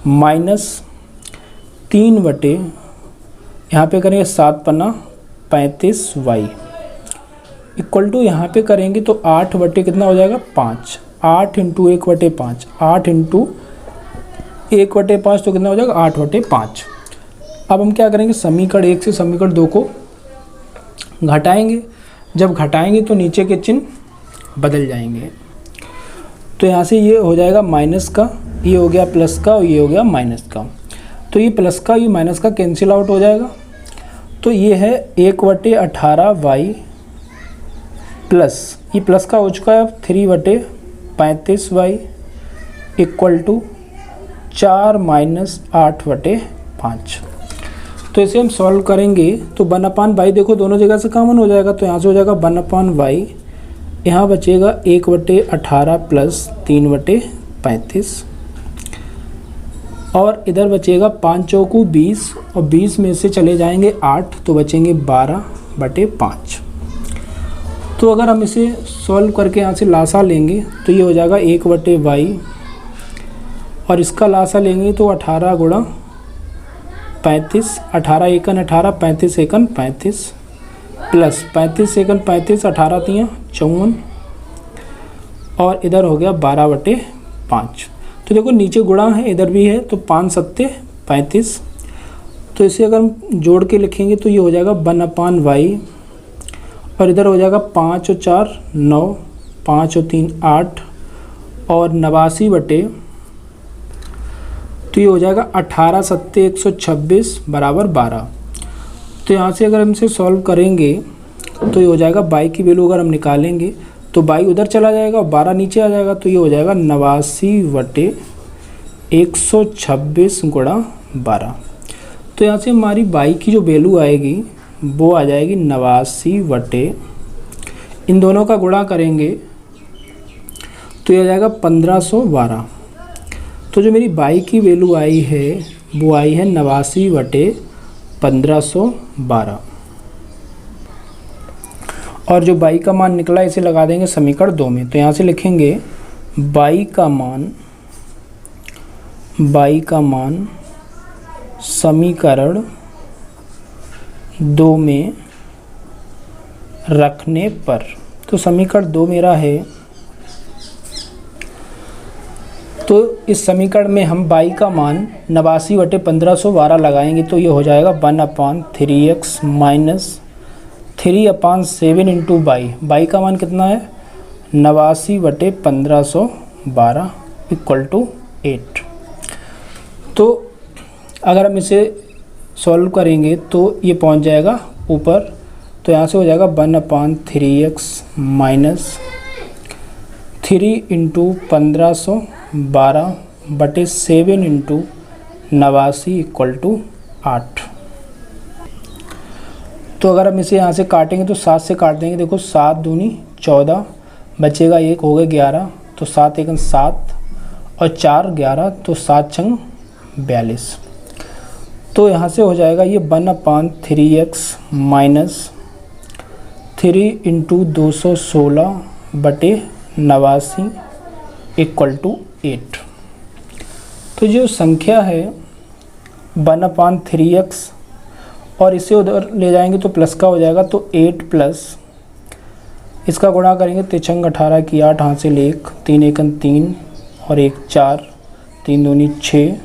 माइनस 3 यहाँ पे करेंगे 7 35y इक्वल टू यहाँ पे करेंगे तो 8 कितना हो जाएगा 5। 8 इंटू 1/5, 8 इंटू 1/5 तो कितना हो जाएगा 8/5। अब हम क्या करेंगे समीकरण 1 से समीकरण 2 को घटाएंगे। जब घटाएंगे तो नीचे के चिन्ह बदल जाएंगे। तो यहाँ से ये हो जाएगा माइनस का, ये हो गया प्लस का और ये हो गया माइनस का। तो ये प्लस का ये माइनस का कैंसिल आउट हो जाएगा। तो ये है 1/18y प्लस, ये प्लस का हो चुका है, 3/35y इक्वल टू 4 माइनस 8/5। तो इसे हम सॉल्व करेंगे तो 1/y देखो दोनों जगह से कॉमन हो जाएगा, तो यहाँ से हो जाएगा 1/y, यहाँ बचेगा 1/18 प्लस 3/35 और इधर बचेगा 5 चौकू 20 और 20 में से चले जाएंगे 8 तो बचेंगे 12/5। तो अगर हम इसे सॉल्व करके यहाँ से लासा लेंगे तो ये हो जाएगा 1/y और इसका लासा लेंगे तो 18 गुणा 35, 18 एकन 18, 35 एकन 35 प्लस 35 एकन 35, 18 3 54 और इधर हो गया 12/5। तो देखो नीचे गुणा है इधर भी है, तो 5 7 35। तो इसे अगर हम जोड़ के लिखेंगे तो ये हो जाएगा 1/y और इधर हो जाएगा 5 और 4 9 5 और 3 8 और 89 बटे, तो ये हो जाएगा 18 सत्ते 126 बराबर 12। तो यहाँ से अगर हम इसे सॉल्व करेंगे तो ये हो जाएगा बाई की वैल्यू अगर हम निकालेंगे तो बाई उधर चला जाएगा और 12 नीचे आ जाएगा, तो ये हो जाएगा 89 बटे 126 गुणा 12। तो यहाँ से हमारी बाई की जो वैल्यू आएगी वो आ जाएगी 89 बटे, इन दोनों का गुणा करेंगे तो ये आ जाएगा 1512। तो जो मेरी बाई की वैल्यू आई है वो आई है 89 बटे 1512। और जो बाई का मान निकला इसे लगा देंगे समीकरण 2 में। तो यहाँ से लिखेंगे बाई का मान समीकरण 2 में रखने पर, तो समीकरण 2 मेरा है, तो इस समीकरण में हम बाई का मान 89 बटे 1512 लगाएंगे तो ये हो जाएगा 1/3x माइनस 3/7 इंटू बाई का मान कितना है 89 बटे 1512 इक्वल टू 8। तो अगर हम इसे सॉल्व करेंगे तो ये पहुंच जाएगा ऊपर, तो यहाँ से हो जाएगा 1/3x माइनस 3 इंटू 1512 बटे 7 इंटू 89 इक्वल टू 8। तो अगर हम इसे यहाँ से काटेंगे तो 7 से काट देंगे, देखो 7 दूनी 14 बचेगा 1 हो गए 11, तो 7 एकम 7 और 4 11, तो 7 छंग 42। तो यहाँ से हो जाएगा ये 1/3x माइनस 3 इंटू 216 बटे 89 इक्वल टू 8। तो जो संख्या है 1/3x और इसे उधर ले जाएंगे तो प्लस का हो जाएगा, तो 8 प्लस इसका गुणा करेंगे 3 18 की 8 हासिल 1 3 एकम 3 और 1 4 3 दूनी 6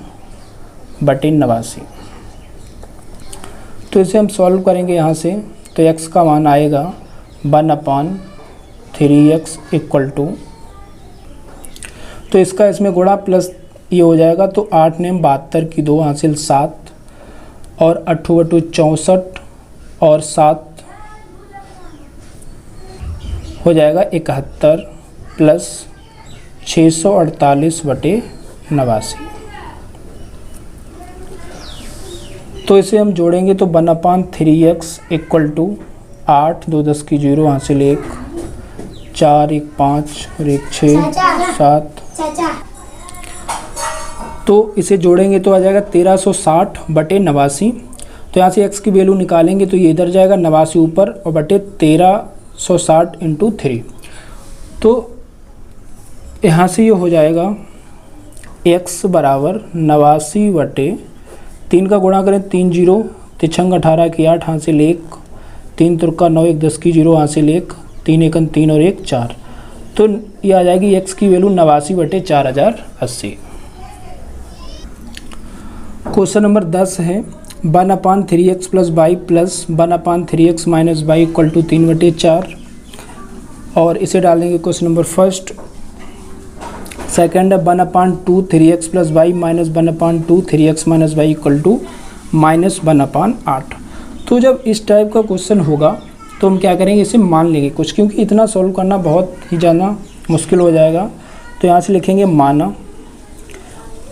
बटे 89। तो इसे हम सॉल्व करेंगे यहाँ से, तो x का मान आएगा 1/3x इक्वल टू, तो इसका इसमें गुणा प्लस ये हो जाएगा, तो 8 ने 72 की 2 हासिल 7 और 8 बटू 64 और 7 हो जाएगा 71 प्लस 648 बटे 89। तो इसे हम जोड़ेंगे तो 1/3x इक्वल टू 8 2 10 की 0 हासिल 1 4 1 5 और 1 6 7। तो इसे जोड़ेंगे तो आ जाएगा 1360 बटे 89। तो यहाँ से x की वैल्यू निकालेंगे तो ये इधर जाएगा 89 ऊपर और बटे 1360 इंटू 3। तो यहाँ से ये हो जाएगा x बराबर 89 बटे 3 का गुणा करें 3 0 3 18 की 8 हासिल 1 3 तुर्का 9 1 10 की 0 हासिल 1 3 एकम 3 और 1 4। तो ये आ जाएगी x की वैल्यू 89 बटे 4080। क्वेश्चन नंबर 10 है 1/3x plus y plus 1/3x minus y equal to 3 बटे 4, और इसे डालेंगे क्वेश्चन नंबर फर्स्ट। सेकेंड है 1/2 plus y minus 1/2 minus y equal to -1/8। तो जब इस टाइप का क्वेश्चन होगा तो हम क्या करेंगे, इसे मान लेंगे कुछ, क्योंकि इतना सॉल्व करना बहुत ही ज़्यादा मुश्किल हो जाएगा। तो यहाँ से लिखेंगे माना,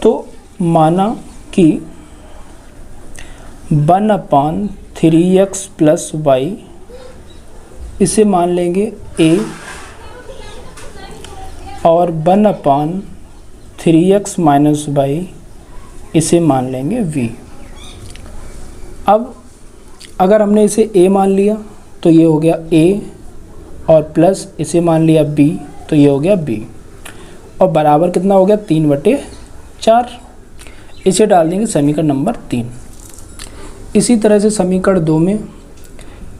तो माना कि 1/3x प्लस वाई, इसे मान लेंगे a, और 1/3x माइनस वाई इसे मान लेंगे v। अब अगर हमने इसे a मान लिया तो ये हो गया a, और प्लस इसे मान लिया b तो ये हो गया b, और बराबर कितना हो गया 3 बटे 4। इसे डाल देंगे समीकरण नंबर 3। इसी तरह से समीकरण 2 में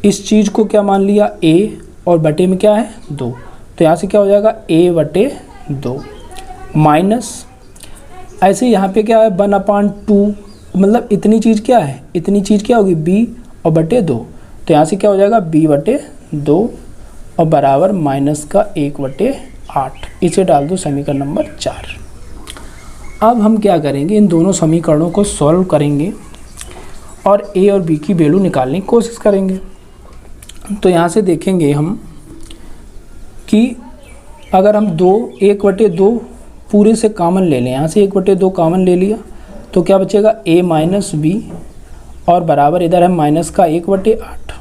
इस चीज़ को क्या मान लिया a, और बटे में क्या है 2, तो यहाँ से क्या हो जाएगा a बटे 2 माइनस, ऐसे यहाँ पे क्या है 1/2, मतलब इतनी चीज़ क्या है, इतनी चीज़ क्या होगी b और बटे 2, तो यहाँ से क्या हो जाएगा b बटे 2 और बराबर माइनस का 1/8। इसे डाल दो समीकरण नंबर 4। अब हम क्या करेंगे, इन दोनों समीकरणों को सॉल्व करेंगे और a और b की वैल्यू निकालने की कोशिश करेंगे। तो यहाँ से देखेंगे हम कि अगर हम 1/2 पूरे से कॉमन ले लें, यहाँ से 1/2 कॉमन ले लिया तो क्या बचेगा a माइनस बी और बराबर इधर है माइनस का 1/8।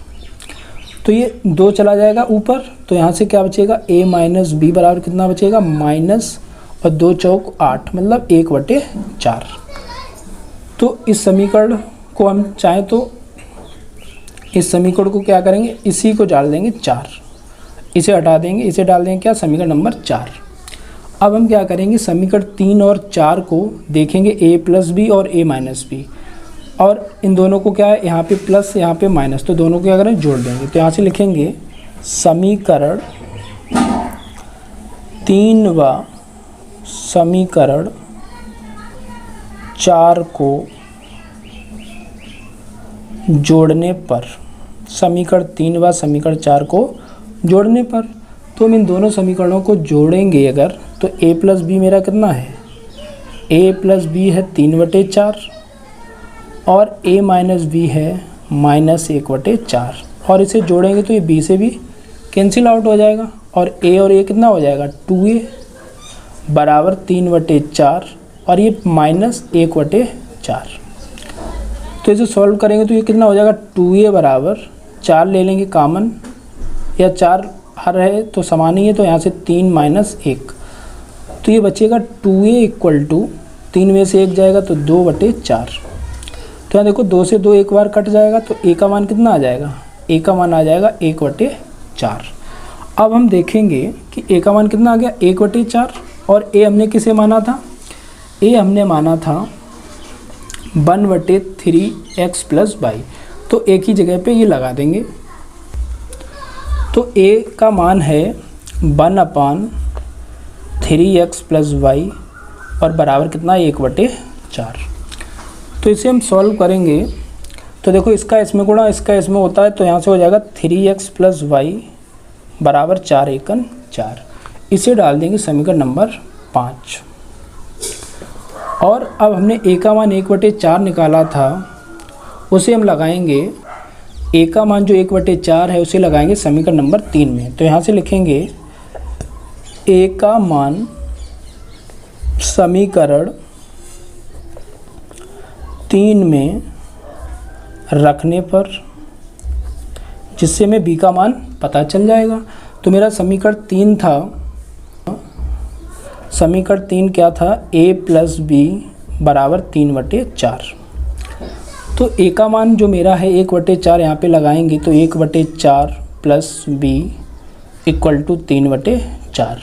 तो ये 2 चला जाएगा ऊपर, तो यहाँ से क्या बचेगा a माइनस बी बराबर कितना बचेगा माइनस और 2 चौक 8 मतलब 1/4। तो इस समीकरण को हम चाहें तो इस समीकरण को क्या करेंगे, इसी को डाल देंगे 4, इसे हटा देंगे, इसे डाल देंगे क्या समीकरण नंबर 4। अब हम क्या करेंगे, समीकरण 3 और 4 को देखेंगे a प्लस बी और a माइनस बी, और इन दोनों को क्या है यहाँ पे प्लस यहाँ पे माइनस, तो दोनों को क्या करें जोड़ देंगे। तो यहाँ से लिखेंगे समीकरण 3 व समीकरण 4 को जोड़ने पर, समीकरण 3 व समीकरण 4 को जोड़ने पर, तो हम इन दोनों समीकरणों को जोड़ेंगे अगर, तो a प्लस बी मेरा कितना है, a प्लस बी है 3/4 और a माइनस बी है माइनस 1/4, और इसे जोड़ेंगे तो ये b से भी कैंसिल आउट हो जाएगा और a और a कितना हो जाएगा 2a बराबर 3/4 और ये माइनस 1/4। तो इसे सॉल्व करेंगे तो ये कितना हो जाएगा 2a बराबर 4 ले लेंगे कॉमन, या 4 हर है तो समान ही है, तो यहाँ से 3 माइनस 1, तो ये बचेगा 2a इक्वल टू 3 में से 1 जाएगा तो 2/4। तो यहाँ देखो 2 से 2 एक बार कट जाएगा, तो a का मान कितना आ जाएगा, a का मान आ जाएगा 1/4। अब हम देखेंगे कि a का मान कितना आ गया 1/4, और a हमने किसे माना था, a हमने माना था 1/3x प्लस y, तो एक ही जगह पे ये लगा देंगे। तो a का मान है 1/3x प्लस y और बराबर कितना 1/4। तो इसे हम सॉल्व करेंगे तो देखो इसका इसमें गुणा इसका इसमें होता है, तो यहाँ से हो जाएगा 3x प्लस वाई बराबर 4 एकन 4। इसे डाल देंगे समीकरण नंबर 5। और अब हमने a का मान 1/4 निकाला था, उसे हम लगाएंगे, a का मान जो 1/4 है उसे लगाएंगे समीकरण नंबर 3 में। तो यहाँ से लिखेंगे a का मान समीकरण 3 में रखने पर, जिससे हमें b का मान पता चल जाएगा। तो मेरा समीकरण 3 था, समीकरण 3 क्या था, a प्लस बी बराबर 3/4। तो a का मान जो मेरा है 1/4 यहाँ पे लगाएंगे, तो 1/4 प्लस बी इक्वल टू 3/4।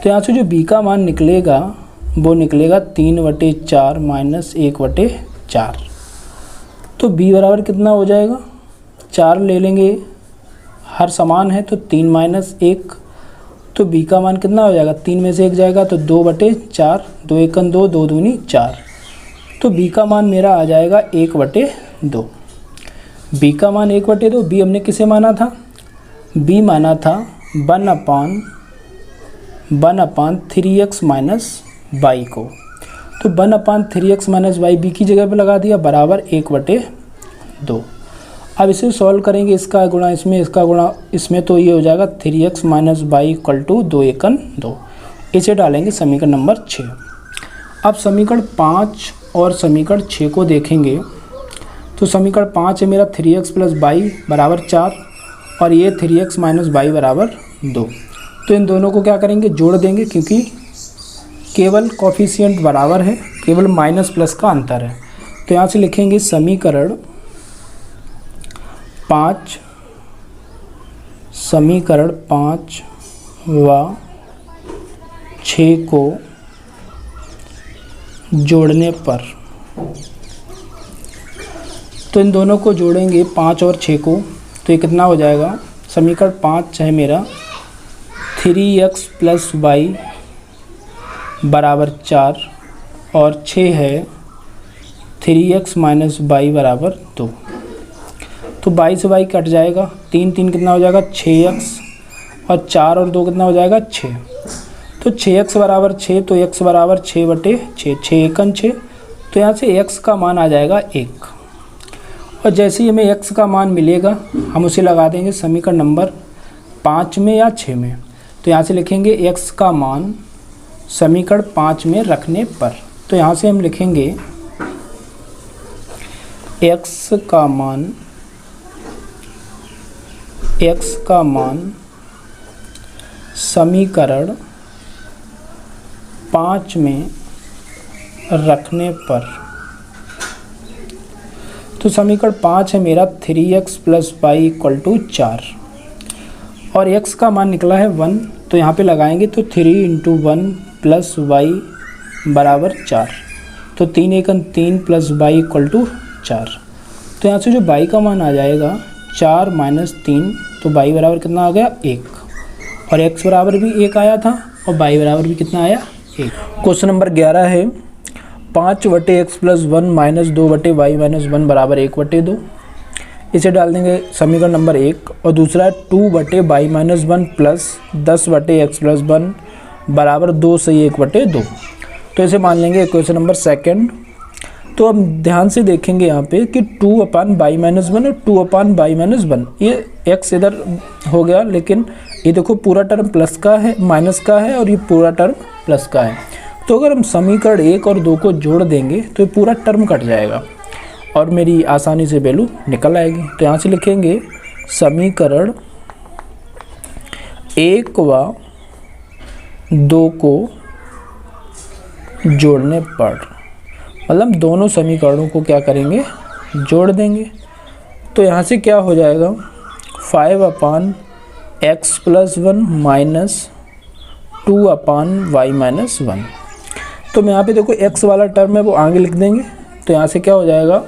तो यहाँ से जो b का मान निकलेगा वो निकलेगा 3/4 माइनस 1/4। तो b बराबर कितना हो जाएगा, 4 ले लेंगे, हर समान है तो 3 माइनस 1, तो b का मान कितना हो जाएगा, 3 में से 1 जाएगा तो 2/4, 2 एकन 2, 2 दूनी 4। तो b का मान मेरा आ जाएगा 1/2। b का मान 1/2, b हमने किसे माना था, b माना था 1/3x माइनस y को। तो 1/3x माइनस y b की जगह पे लगा दिया बराबर 1/2। अब इसे सॉल्व करेंगे, इसका गुणा इसमें, इसका गुणा इसमें, तो ये हो जाएगा 3x minus y equal to 2 एकन 2। इसे डालेंगे समीकरण नंबर 6। अब समीकरण 5 और समीकरण 6 को देखेंगे, तो समीकरण 5 है मेरा 3x प्लस y बराबर 4 और ये 3x माइनस y बराबर 2। तो इन दोनों को क्या करेंगे, जोड़ देंगे, क्योंकि केवल कोफिशिएंट बराबर है, केवल माइनस प्लस का अंतर है। तो यहाँ से लिखेंगे समीकरण 5 व 6 को जोड़ने पर, तो इन दोनों को जोड़ेंगे 5 और 6 को, तो ये कितना हो जाएगा, समीकरण 5 है मेरा 3x प्लस वाई बराबर 4 और 6 है 3x माइनस वाई बराबर 2। तो 22 से y कट जाएगा, 3 3 कितना हो जाएगा 6x और 4 और 2 कितना हो जाएगा 6। तो 6x बराबर 6, तो x बराबर 6/6, 6 एकन 6। तो यहाँ से x का मान आ जाएगा 1। और जैसे ही हमें x का मान मिलेगा हम उसे लगा देंगे समीकरण नंबर 5 में या 6 में। तो यहाँ से लिखेंगे x का मान समीकरण 5 में रखने पर। तो यहाँ से हम लिखेंगे x का मान समीकरण 5 में रखने पर। तो समीकरण 5 है मेरा 3x + y = 4 और x का मान निकला है 1। तो यहाँ पे लगाएंगे तो 3 × 1 + y = 4। तो 3 एकन 3 + y = 4। तो यहाँ से जो y का मान आ जाएगा 4 - 3, तो y बराबर कितना आ गया 1। और x बराबर भी 1 आया था और y बराबर भी कितना आया 1। क्वेश्चन नंबर 11 है 5/x + 1 - 2/y - 1 बराबर 1/2। इसे डाल देंगे समीकरण नंबर 1। और दूसरा है 2/y - 1 प्लस 10/x + 1 बराबर 2 से 1/2। तो इसे मान लेंगे क्वेश्चन नंबर 2। तो अब ध्यान से देखेंगे यहाँ पे कि 2/y - 1 और 2/y - 1, ये x इधर हो गया, लेकिन ये देखो पूरा टर्म प्लस का है, माइनस का है, और ये पूरा टर्म प्लस का है। तो अगर हम समीकरण 1 और 2 को जोड़ देंगे तो ये पूरा टर्म कट जाएगा और मेरी आसानी से वैल्यू निकल आएगी। तो यहाँ से लिखेंगे समीकरण 1 व 2 को जोड़ने पर, मतलब दोनों समीकरणों को क्या करेंगे, जोड़ देंगे। तो यहाँ से क्या हो जाएगा 5/x + 1 - 2/y - 1। तो मैं यहाँ पे देखो x वाला टर्म है वो आगे लिख देंगे। तो यहाँ से क्या हो जाएगा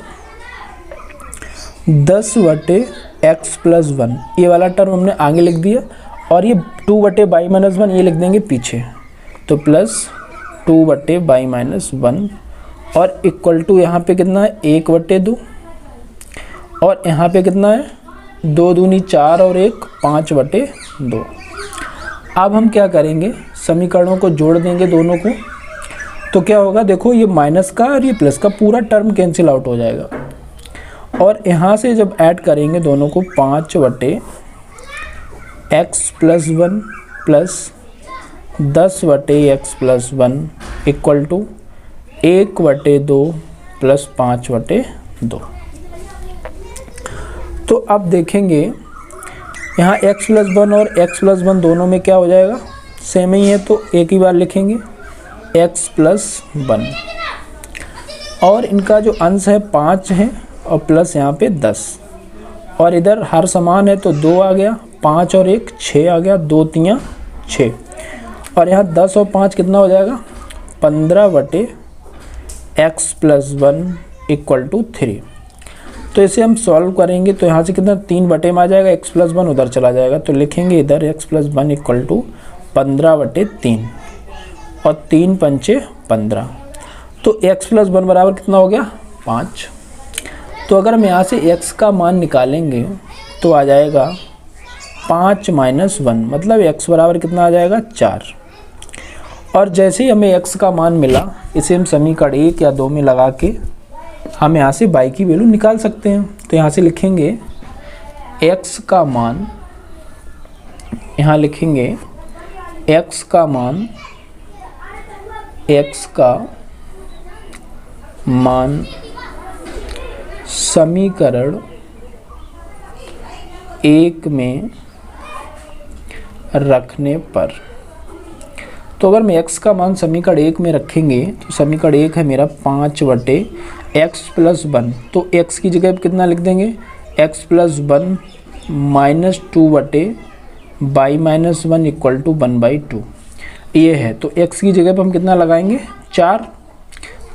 10/x + 1, ये वाला टर्म हमने आगे लिख दिया, और ये 2/y - 1 ये लिख देंगे पीछे। तो प्लस 2/y - 1 और इक्वल टू यहाँ पे कितना है 1/2, और यहाँ पे कितना है 2 दूनी 4 और 1 5/2। अब हम क्या करेंगे, समीकरणों को जोड़ देंगे दोनों को। तो क्या होगा, देखो ये माइनस का और ये प्लस का पूरा टर्म कैंसिल आउट हो जाएगा। और यहाँ से जब ऐड करेंगे दोनों को 5/x + 1 plus 10/x + 1 equal to 1/2 plus 5/2। तो अब देखेंगे यहाँ x + 1 और x + 1 दोनों में क्या हो जाएगा, सेम ही है, तो एक ही बार लिखेंगे x + 1। और इनका जो अंश है 5 है और प्लस यहाँ पे 10, और इधर हर समान है तो 2 आ गया, 5 और 1 6 आ गया, 2 × 3 = 6। और यहाँ 10 और 5 कितना हो जाएगा 15/x + 1 इक्वल टू 3। तो इसे हम सॉल्व करेंगे तो यहाँ से कितना 3 में आ जाएगा, x + 1 उधर चला जाएगा, तो लिखेंगे इधर x + 1 इक्वल टू 15/3 और 3 × 5 = 15। तो x + 1 बराबर कितना हो गया 5। तो अगर हम यहाँ से x का मान निकालेंगे तो आ जाएगा 5 - 1, मतलब x बराबर कितना आ जाएगा 4। और जैसे ही हमें x का मान मिला, इसे हम समीकरण 1 या 2 में लगा के हम यहाँ से y की वैल्यू निकाल सकते हैं। तो यहाँ से लिखेंगे x का मान, यहाँ लिखेंगे x का मान समीकरण 1 में रखने पर। तो अगर मैं x का मान समीकरण 1 में रखेंगे तो समीकरण 1 है मेरा 5/x + 1, तो x की जगह कितना लिख देंगे x + 1 - 2/y - 1 इक्वल टू 1/2 ये है। तो x की जगह पर हम कितना लगाएंगे 4,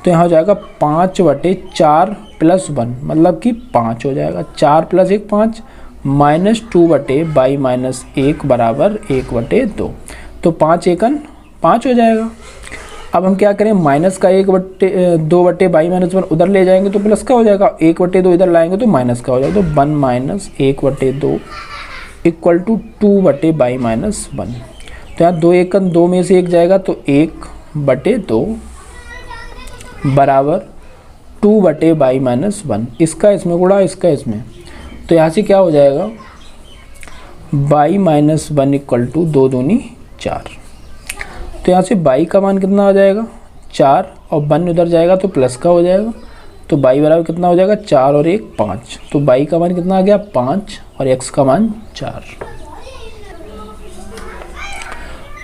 तो यहाँ हो जाएगा 5/4 + 1, मतलब कि 5 हो जाएगा, 4 + 1 5 - 2/y - 1 बराबर 1/2। तो 5 एकन 5 हो जाएगा। अब हम क्या करें, माइनस का 2/y - 1 उधर ले जाएंगे तो प्लस का हो जाएगा, 1/2 इधर लाएंगे तो माइनस का हो जाएगा, तो 1 - 1/2 इक्वल टू 2/y-1। तो यहाँ 2 एकन 2 में से एक जाएगा तो 1/2 बराबर 2/y-1। इसका इसमें गुणा, इसका इसमें, तो यहाँ से क्या हो जाएगा y-1 इक्वल टू 2 दूनी 4। तो यहाँ से y का मान कितना आ जाएगा 4 और 1 उधर जाएगा तो प्लस का हो जाएगा। तो y बराबर कितना हो जाएगा 4 और 1 5। तो y का मान कितना आ गया 5 और x का मान 4।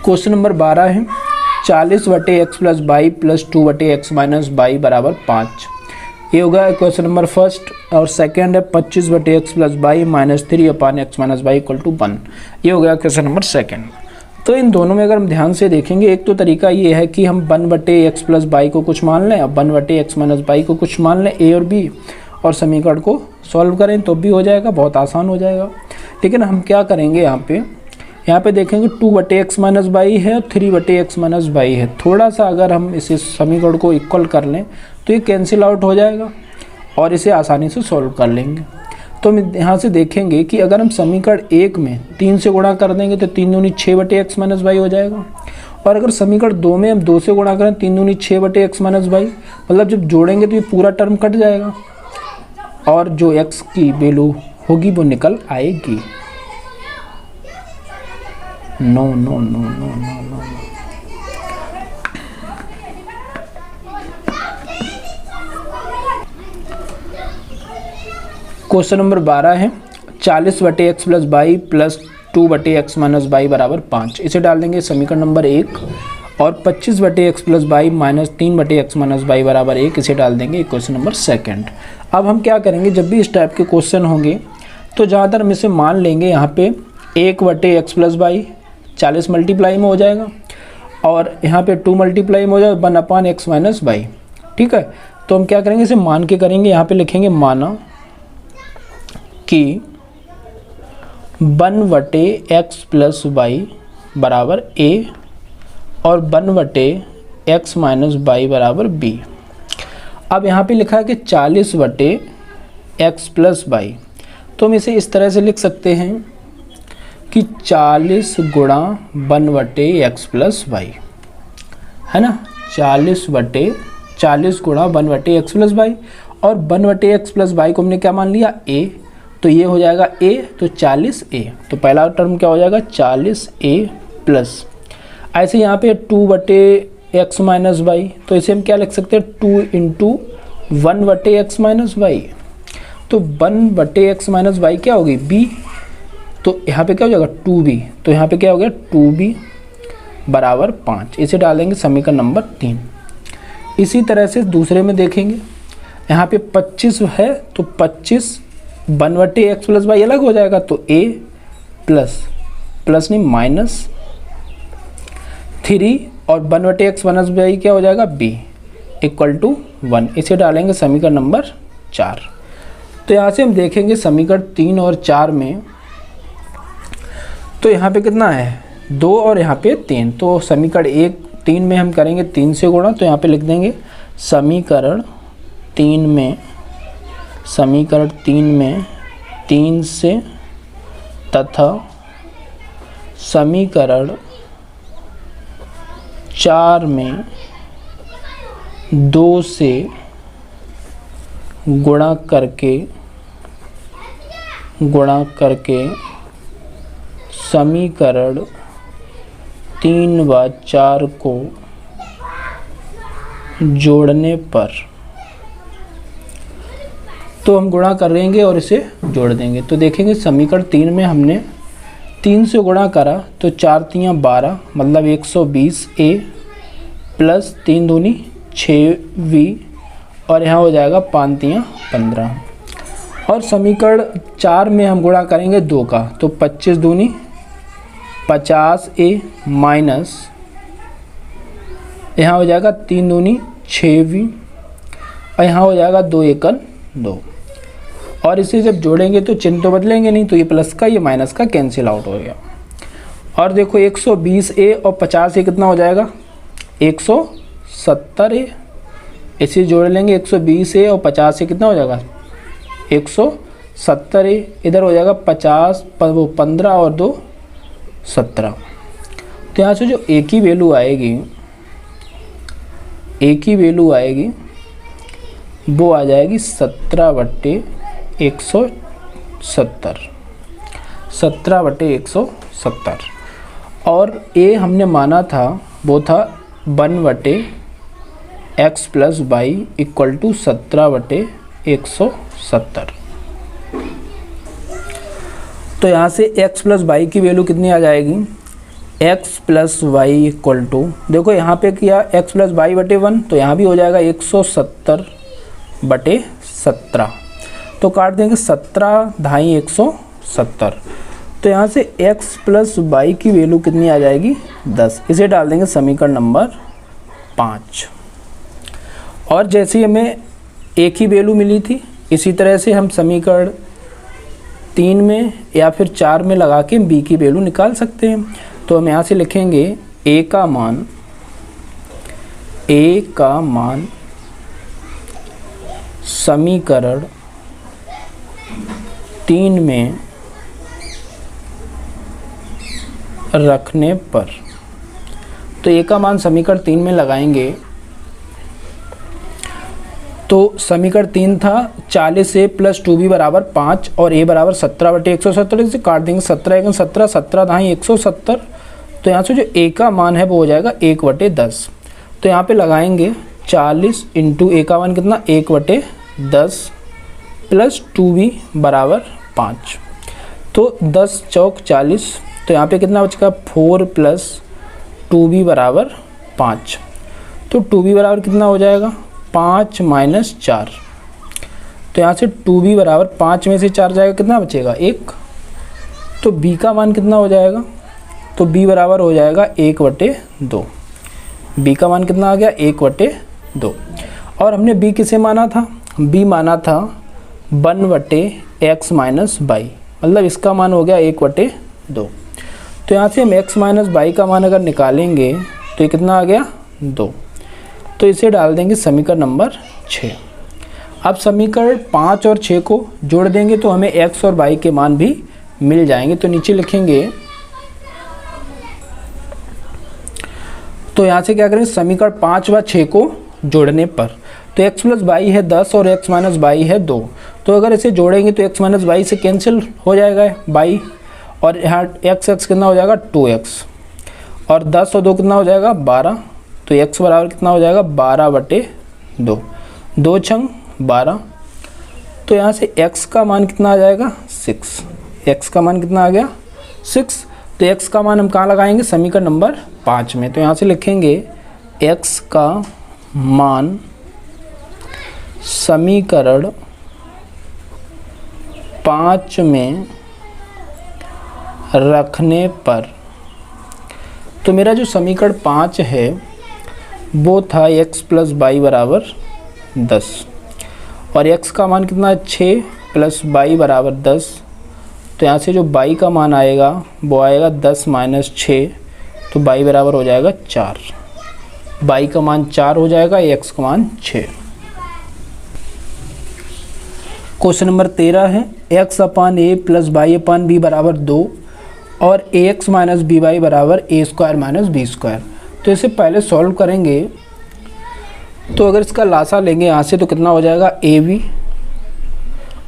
क्वेश्चन नंबर 12 है 40/x plus y plus 2/x minus y बराबर 5। ये होगा क्वेश्चन नंबर फर्स्ट। और सेकंड है 25/x plus y minus 3/x minus y equal to 1। ये हो गया क्वेश्चन नंबर सेकंड। तो इन दोनों में अगर हम ध्यान से देखेंगे, एक तो तरीका ये है कि हम 1/x प्लस y को कुछ मान लें, अब 1/x माइनस y को कुछ मान लें, a और b, और समीकरण को सॉल्व करें तो भी हो जाएगा, बहुत आसान हो जाएगा। लेकिन हम क्या करेंगे यहाँ पे देखेंगे 2/x माइनस y है और 3/x माइनस y है। थोड़ा सा अगर हम इसे समीकरण को इक्वल कर लें तो ये कैंसिल आउट हो जाएगा और इसे आसानी से सॉल्व कर लेंगे। तो हम यहाँ से देखेंगे कि अगर हम समीकरण 1 में 3 से गुणा कर देंगे तो 3 दूनी 6/x माइनस y हो जाएगा। और अगर समीकरण 2 में हम 2 से गुणा करें 3 दूनी 6/x माइनस y, मतलब जब जोड़ेंगे तो ये पूरा टर्म कट जाएगा और जो x की वैल्यू होगी वो निकल आएगी। No no no no no no. Question number 12 है 40/x plus y plus 2/x minus y बराबर 5। इसे डाल देंगे समीकरण नंबर 1। और 25/x plus y minus 3/x minus y बराबर 1, इसे डाल देंगे क्वेश्चन नंबर सेकंड। अब हम क्या करेंगे, जब भी इस टाइप के क्वेश्चन होंगे तो ज़्यादातर हम इसे मान लेंगे यहाँ पे 1/x प्लस y 40 मल्टीप्लाई में हो जाएगा और यहाँ पे 2 मल्टीप्लाई में हो जाएगा 1/x माइनस y। ठीक है, तो हम क्या करेंगे, इसे मान के करेंगे। यहाँ पे लिखेंगे माना कि 1/x प्लस y बराबर a और 1/x माइनस y बराबर b। अब यहाँ पे लिखा है कि 40/x प्लस y, तो हम इसे इस तरह से लिख सकते हैं कि 40 गुणा 1/x प्लस y, है ना, 40 गुणा 1/x प्लस y। और 1/x प्लस y को हमने क्या मान लिया a, तो ये हो जाएगा a, तो 40a। तो पहला टर्म क्या हो जाएगा 40a प्लस, ऐसे यहाँ पे 2/x माइनस y, तो इसे हम क्या लिख सकते हैं 2 इंटू 1/x माइनस y। तो 1/x माइनस y क्या होगी b, तो यहाँ पे क्या हो जाएगा 2b, तो यहाँ पे क्या हो गया 2b बराबर 5। इसे डालेंगे समीकरण नंबर 3। इसी तरह से दूसरे में देखेंगे, यहाँ पे 25 है तो 25 1/x प्लस y अलग हो जाएगा, तो a प्लस नहीं माइनस 3 और 1/x माइनस y क्या हो जाएगा b इक्वल टू 1। इसे डालेंगे समीकरण नंबर 4। तो यहाँ से हम देखेंगे समीकरण 3 और 4 में, तो यहाँ पे कितना है 2 और यहाँ पे 3। तो समीकरण 3 में हम करेंगे 3 से गुणा, तो यहाँ पे लिख देंगे समीकरण 3 में 3 से, तथा समीकरण 4 में 2 से गुणा करके समीकरण 3 व 4 को जोड़ने पर, तो हम गुणा करेंगे और इसे जोड़ देंगे। तो देखेंगे समीकरण 3 में हमने 3 से गुणा करा तो 4 तियाँ 12, मतलब 120a प्लस 3 दूनी 6v, और यहाँ हो जाएगा 5 तियाँ 15। और समीकरण 4 में हम गुणा करेंगे 2 का, तो 25 दूनी 50a माइनस यहाँ हो जाएगा 3 दूनी 6v, और यहाँ हो जाएगा 2 एकन 2। और इसे जब जोड़ेंगे तो चिन्ह तो बदलेंगे नहीं, तो ये प्लस का ये माइनस का कैंसिल आउट हो गया। और देखो 120a और 50a कितना हो जाएगा 170a। इसे जोड़ लेंगे 120a और 50a कितना हो जाएगा 70 इधर हो जाएगा 50, वो 15 और 2 17। तो यहाँ से जो ए की वैल्यू आएगी वो आ जाएगी 17/170, 17/170। और ए हमने माना था वो था 1/x + y = 17/170। तो यहाँ से x + y की वैल्यू कितनी आ जाएगी, x + y = देखो यहाँ पे किया x + y/1, तो यहाँ भी हो जाएगा 170/17। तो काट देंगे 17 ढाई 170। तो यहाँ से x + y की वैल्यू कितनी आ जाएगी 10। इसे डाल देंगे समीकरण नंबर 5। और जैसे हमें a की वैल्यू मिली थी, इसी तरह से हम समीकरण 3 में या फिर 4 में लगा के b की वैल्यू निकाल सकते हैं। तो हम यहाँ से लिखेंगे a का मान समीकरण 3 में रखने पर। तो a का मान समीकरण 3 में लगाएंगे तो समीकरण 3 था 40a + 2b = 5 और a = 17/170। से काट देंगे 17 × 17, 17 ढाई 170। तो यहाँ से जो a का मान है वो हो जाएगा 1/10। तो यहाँ पे लगाएंगे 40 × a का मान कितना 1/10 + 2b = 5। तो 10 चौक 40। तो यहाँ पे कितना बचेगा 4 + 2b = 5। तो 2b बराबर कितना हो जाएगा 5 - 4। तो यहाँ से 2b = 5 में से 4 जाएगा, कितना बचेगा 1। तो b का मान कितना हो जाएगा, तो b बराबर हो जाएगा 1/2। b का मान कितना आ गया 1/2। और हमने b किसे माना था, b माना था 1/x - y, मतलब इसका मान हो गया 1/2। तो यहाँ से हम x - y का मान अगर निकालेंगे तो ये कितना आ गया 2। तो इसे डाल देंगे समीकरण नंबर 6। अब समीकरण 5 और 6 को जोड़ देंगे तो हमें x और y के मान भी मिल जाएंगे। तो नीचे लिखेंगे, तो यहाँ से क्या करें समीकरण 5 व 6 को जोड़ने पर। तो x + y है 10 और x - y है 2। तो अगर इसे जोड़ेंगे तो x - y से कैंसिल हो जाएगा y, और यहाँ x कितना हो जाएगा 2x, और 10 और 2 कितना हो जाएगा 12। तो x बराबर कितना हो जाएगा 12/2, 2 छंग 12। तो यहाँ से x का मान कितना आ जाएगा 6, x का मान कितना आ गया 6। तो x का मान हम कहाँ लगाएंगे समीकरण नंबर 5 में। तो यहाँ से लिखेंगे x का मान समीकरण 5 में रखने पर। तो मेरा जो समीकरण 5 है वो था x + y = 10, और x का मान कितना है 6 + y = 10। तो यहाँ से जो y का मान आएगा वो आएगा 10 - 6, तो y बराबर हो जाएगा 4। y का मान 4 हो जाएगा, x का मान 6। क्वेश्चन नंबर 13 है x/a + y/b = 2 और ax - by = a² - b²। तो इसे पहले सॉल्व करेंगे। तो अगर इसका लासा लेंगे यहाँ से तो कितना हो जाएगा ab,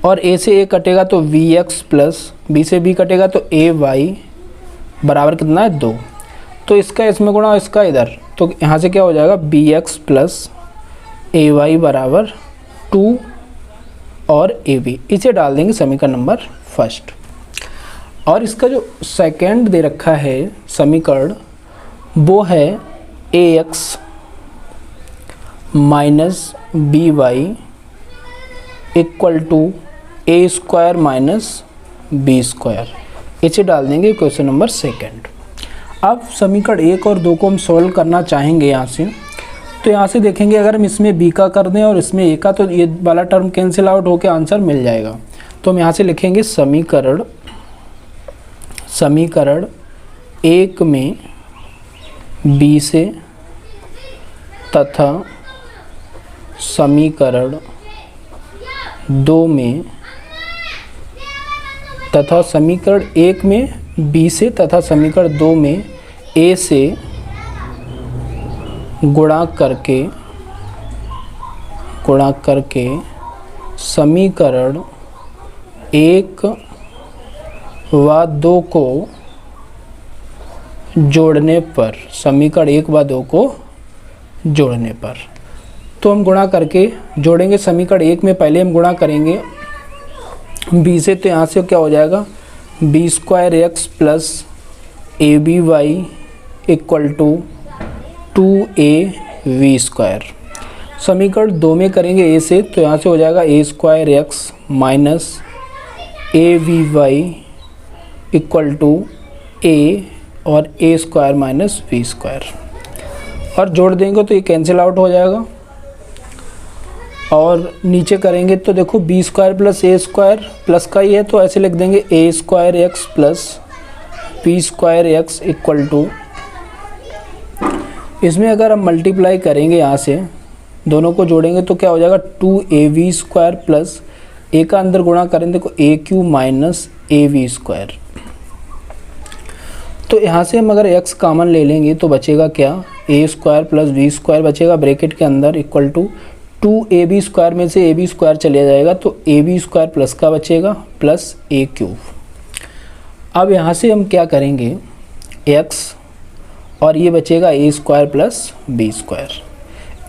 और a से a कटेगा तो vx प्लस b से b कटेगा तो ay बराबर कितना है 2। तो इसका इसमें गुणा और इसका इधर, तो यहाँ से क्या हो जाएगा bx प्लस ay बराबर 2 और ab। इसे डाल देंगे समीकरण नंबर 1। और इसका जो सेकंड दे रखा है समीकरण वो है ax minus by = a² minus b²। इसे डाल देंगे क्वेश्चन नंबर 2। अब समीकरण 1 और 2 को हम सॉल्व करना चाहेंगे यहाँ से। तो यहाँ से देखेंगे अगर हम इसमें b का कर दें और इसमें a का, तो ये वाला टर्म कैंसिल आउट होकर आंसर मिल जाएगा। तो हम यहाँ से लिखेंगे समीकरण 1 में b से तथा समीकरण 2 में तथा समीकरण 1 में b से तथा समीकरण 2 में a से गुणा करके समीकरण 1 व 2 को जोड़ने पर, समीकरण 1 व 2 को जोड़ने पर, तो हम गुणा करके जोड़ेंगे। समीकरण 1 में पहले हम गुणा करेंगे b से, तो यहाँ से क्या हो जाएगा b² x plus aby equal to 2ab²। समीकरण 2 में करेंगे a से, तो यहाँ से हो जाएगा a² x minus aby equal to a और a² माइनस b², और जोड़ देंगे तो ये कैंसिल आउट हो जाएगा। और नीचे करेंगे तो देखो b² प्लस a² प्लस का ही है, तो ऐसे लिख देंगे a² x plus b² x equal to, इसमें अगर हम मल्टीप्लाई करेंगे यहाँ से दोनों को जोड़ेंगे तो क्या हो जाएगा 2ab² प्लस a का अंदर गुणा करेंगे देखो a³ माइनस ab²। तो यहाँ से हम अगर x कॉमन ले लेंगे तो बचेगा क्या a² प्लस b² बचेगा ब्रैकेट के अंदर इक्वल टू 2ab² में से ab² चले जाएगा तो ab² प्लस का बचेगा प्लस a³। अब यहाँ से हम क्या करेंगे x और ये बचेगा a² प्लस b²।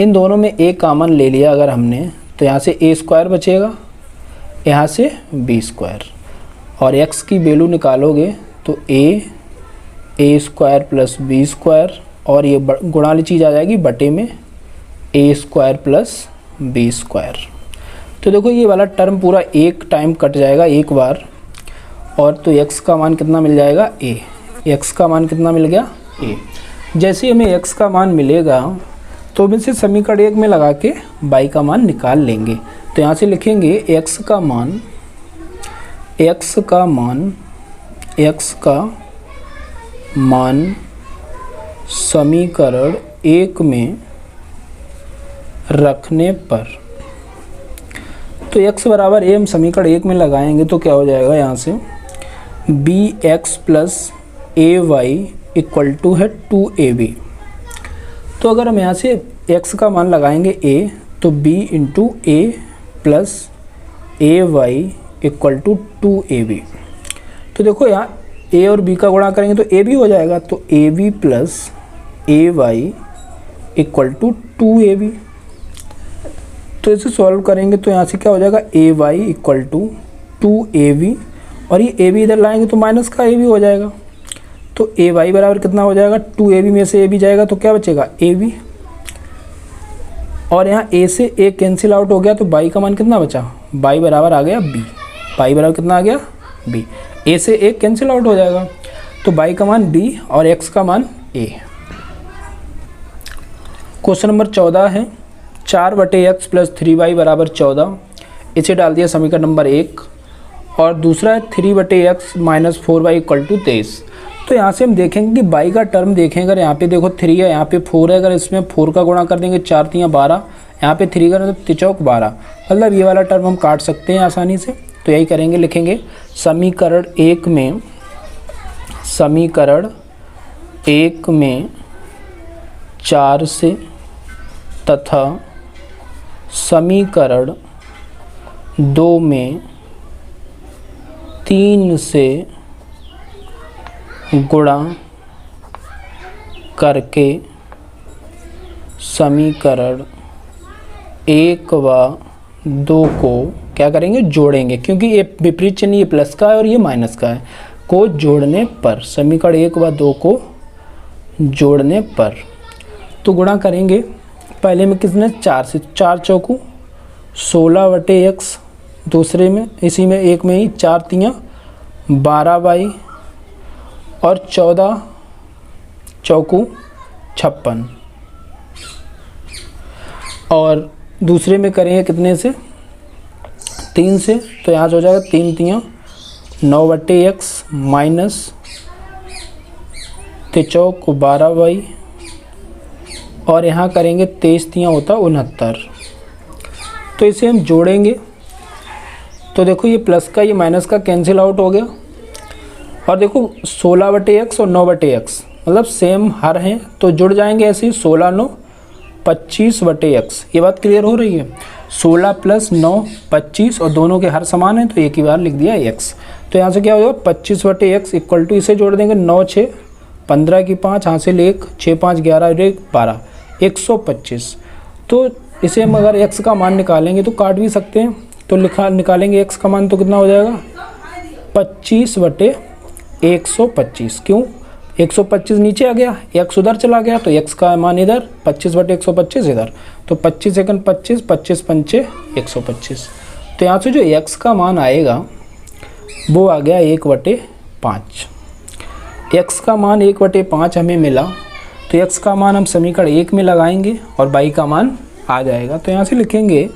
इन दोनों में a कॉमन ले लिया अगर हमने तो यहाँ से a² बचेगा, यहाँ से b², और x की वैल्यू निकालोगे तो a² प्लस b² और ये गुणा वाली चीज़ आ जाएगी बटे में a² प्लस b²। तो देखो ये वाला टर्म पूरा एक टाइम कट जाएगा एक बार, और तो x का मान कितना मिल जाएगा a, x का मान कितना मिल गया a। जैसे ही हमें x का मान मिलेगा तो हम इसे समीकरण 1 में लगा के y का मान निकाल लेंगे। तो यहाँ से लिखेंगे x का मान समीकरण 1 में रखने पर, तो x बराबर a हम समीकरण 1 में लगाएंगे तो क्या हो जाएगा यहाँ से bx plus ay equal to है 2ab। तो अगर हम यहाँ से x का मान लगाएंगे a तो b into a plus ay equal to 2ab। तो देखो यहाँ a और b का गुणा करेंगे तो ab हो जाएगा, तो ab plus ay equal to 2ab। तो इसे सॉल्व करेंगे तो यहाँ से क्या हो जाएगा ay इक्वल टू 2ab, और ये ab इधर लाएंगे तो माइनस का ab हो जाएगा। तो ay बराबर कितना हो जाएगा 2ab में से ab जाएगा तो क्या बचेगा ab, और यहाँ a से a कैंसिल आउट हो गया तो y का मान कितना बचा, y बराबर आ गया b, y बराबर कितना आ गया b, a से a कैंसिल आउट हो जाएगा तो y का मान b और x का मान a। क्वेश्चन नंबर 14 है 4/x प्लस 3y बराबर 14, इसे डाल दिया समीकरण नंबर 1, और दूसरा है 3/x minus 4y equal to 23। तो यहाँ से हम देखेंगे कि y का टर्म देखें, अगर यहाँ पे देखो 3 है, यहाँ पे 4 है, अगर इसमें 4 का गुणा कर देंगे 4 3 12, यहाँ पे 3 का मतलब 3 चौक 12, मतलब ये वाला टर्म हम काट सकते हैं आसानी से। तो यही करेंगे, लिखेंगे समीकरण 1 में 4 से तथा समीकरण 2 में 3 से गुणा करके समीकरण 1 व 2 को क्या करेंगे जोड़ेंगे, क्योंकि ये विपरीत चिन्ह ये प्लस का है और ये माइनस का है, को जोड़ने पर, समीकरण 1 व 2 को जोड़ने पर। तो गुणा करेंगे पहले में किसने 4 से, 4 चौकू 16/x, दूसरे में इसी में एक में ही 4 3 12y, और 14 चौकू 56, और दूसरे में करेंगे कितने से 3 से, तो यहाँ से हो जाएगा 3 3 9/x माइनस 3 चौक 12y, और यहाँ करेंगे 23 3 होता 69। तो इसे हम जोड़ेंगे तो देखो ये प्लस का ये माइनस का कैंसिल आउट हो गया, और देखो 16/x और 9/x मतलब सेम हर हैं तो जुड़ जाएंगे ऐसे ही, 16 9 25/x। ये बात क्लियर हो रही है। 16 + 9 25 और दोनों के हर समान हैं तो एक ही बार लिख दिया x। तो यहाँ से क्या होगा 25/x इक्वल टू, इसे जोड़ देंगे 9 6 15 की 5, यहाँ से ले 6 5 11 12 125। तो इसे हम अगर x का मान निकालेंगे तो काट भी सकते हैं, तो निकालेंगे x का मान तो कितना हो जाएगा 25/125। क्यों 125 नीचे आ गया, x उधर चला गया तो x का मान इधर, 25/125 इधर, तो 25 सेकंड 25 25 पंचे 125। तो यहाँ से जो x का मान आएगा वो आ गया 1/5। x का मान 1/5 हमें मिला, तो x का मान हम समीकरण 1 में लगाएंगे और y का मान आ जाएगा। तो यहाँ से लिखेंगे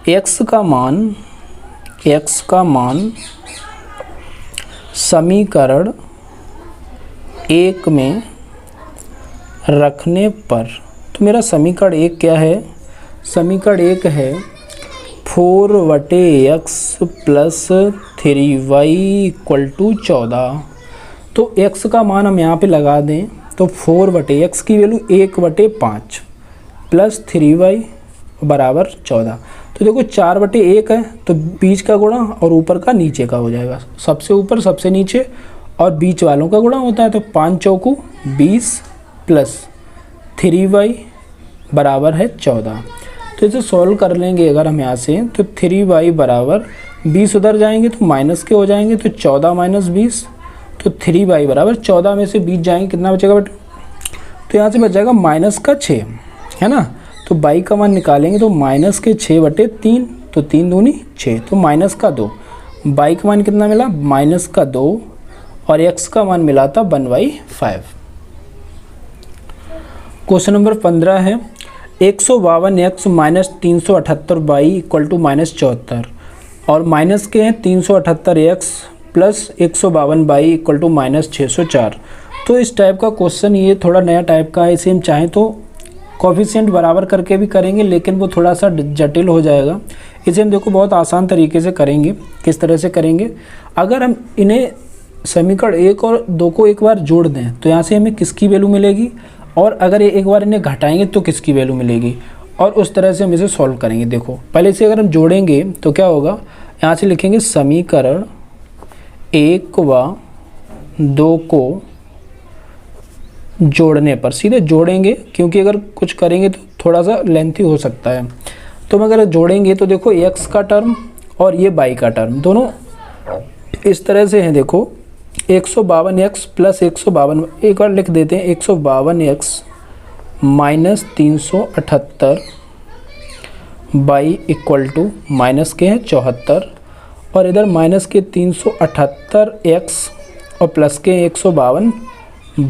x का मान समीकरण 1 में रखने पर, तो मेरा समीकरण 1 क्या है, समीकरण 1 है 4/x + 3y = 14। तो x का मान हम यहाँ पे लगा दें तो 4/x की वैल्यू 1/5 + 3y = 14। तो देखो 4/1 है तो बीच का गुणा और ऊपर का नीचे का हो जाएगा, सबसे ऊपर सबसे नीचे और बीच वालों का गुणा होता है। तो 5 चौकू 20 + 3y = 14। तो इसे सॉल्व कर लेंगे अगर हम यहाँ से, तो 3y = 20 उधर जाएंगे तो माइनस के हो जाएंगे, तो 14 - 20, तो 3y = 14 में से 20 जाएंगे, कितना बचेगा बेटा, तो यहाँ से बच जाएगा -6, है ना। तो y का मान निकालेंगे तो -6/3, तो 3 दूनी 6, तो -2। y का मान कितना मिला -2 और x का मान मिला था 1/5। क्वेश्चन नंबर 15 है 152x - 378y = -74 और माइनस के हैं 378x + 152y = -604। तो इस टाइप का क्वेश्चन ये थोड़ा नया टाइप का है, इसे हम चाहें तो कोफिशिएंट बराबर करके भी करेंगे लेकिन वो थोड़ा सा जटिल हो जाएगा। इसे हम देखो बहुत आसान तरीके से करेंगे। किस तरह से करेंगे, अगर हम इन्हें समीकरण 1 और 2 को एक बार जोड़ दें तो यहाँ से हमें किसकी वैल्यू मिलेगी, और अगर एक बार इन्हें घटाएंगे तो किसकी वैल्यू मिलेगी, और उस तरह से हम इसे सॉल्व करेंगे। देखो पहले से अगर हम जोड़ेंगे तो क्या होगा, यहाँ से लिखेंगे समीकरण 1 व 2 को जोड़ने पर, सीधे जोड़ेंगे क्योंकि अगर कुछ करेंगे तो थोड़ा सा लेंथी हो सकता है। तो हम अगर जोड़ेंगे तो देखो x का टर्म और ये y का टर्म दोनों इस तरह से हैं। देखो 152x + 152, एक बार लिख देते हैं 152x - 378 y = माइनस के हैं 74 और इधर माइनस के 378x और प्लस के 152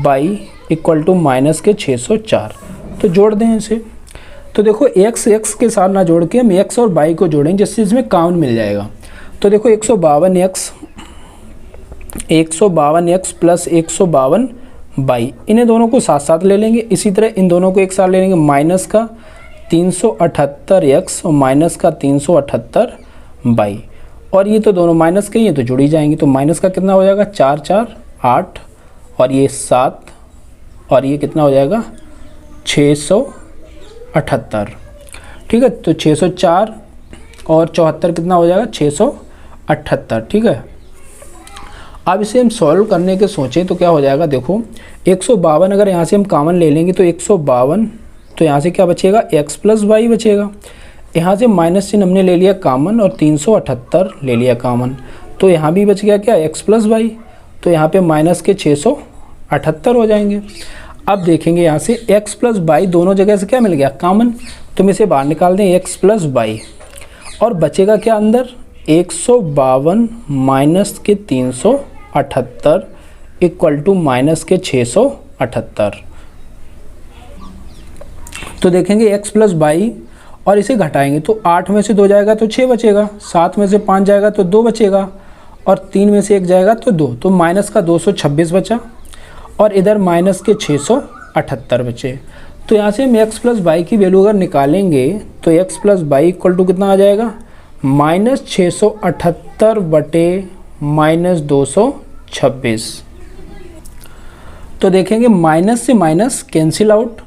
y = माइनस के 604। तो जोड़ दें इसे, तो देखो x के साथ ना जोड़ के हम x और y को जोड़ेंगे जिससे इसमें कॉमन मिल जाएगा। तो देखो 152x + 152 y, इन्हें दोनों को साथ साथ ले लेंगे। इसी तरह इन दोनों को एक साथ ले लेंगे, माइनस का 378x और माइनस का 378 y, और ये तो दोनों माइनस के, ये तो जुड़ ही जाएंगे। तो माइनस का कितना हो जाएगा 4 4 8 और ये 7 और ये कितना हो जाएगा 678। ठीक है, तो 604 और 74 कितना हो जाएगा 678। ठीक है, अब इसे हम सॉल्व करने के सोचें तो क्या हो जाएगा, देखो 152 अगर यहाँ से हम कॉमन ले लेंगे तो 152, तो यहाँ से क्या बचेगा x + y बचेगा। यहाँ से माइनस चिन्ह हमने ले लिया कॉमन और 378 ले लिया कॉमन, तो यहाँ भी बच गया क्या x + y, तो यहाँ पे माइनस के 678 हो जाएंगे। अब देखेंगे यहाँ से x + y दोनों जगह से क्या मिल गया कॉमन, तो हम इसे बाहर निकाल दें x + y और बचेगा क्या अंदर 152 माइनस के 378 = माइनस के 678। तो देखेंगे x + y और इसे घटाएंगे तो 8 में से 2 जाएगा तो 6 बचेगा, 7 में से 5 जाएगा तो 2 बचेगा और 3 में से 1 जाएगा तो 2, तो माइनस का 226 बचा और इधर माइनस के 678 बचे। तो यहाँ से हम x + y की वैल्यू अगर निकालेंगे तो x + y = कितना आ जाएगा -678 -226। तो देखेंगे माइनस से माइनस कैंसिल आउट,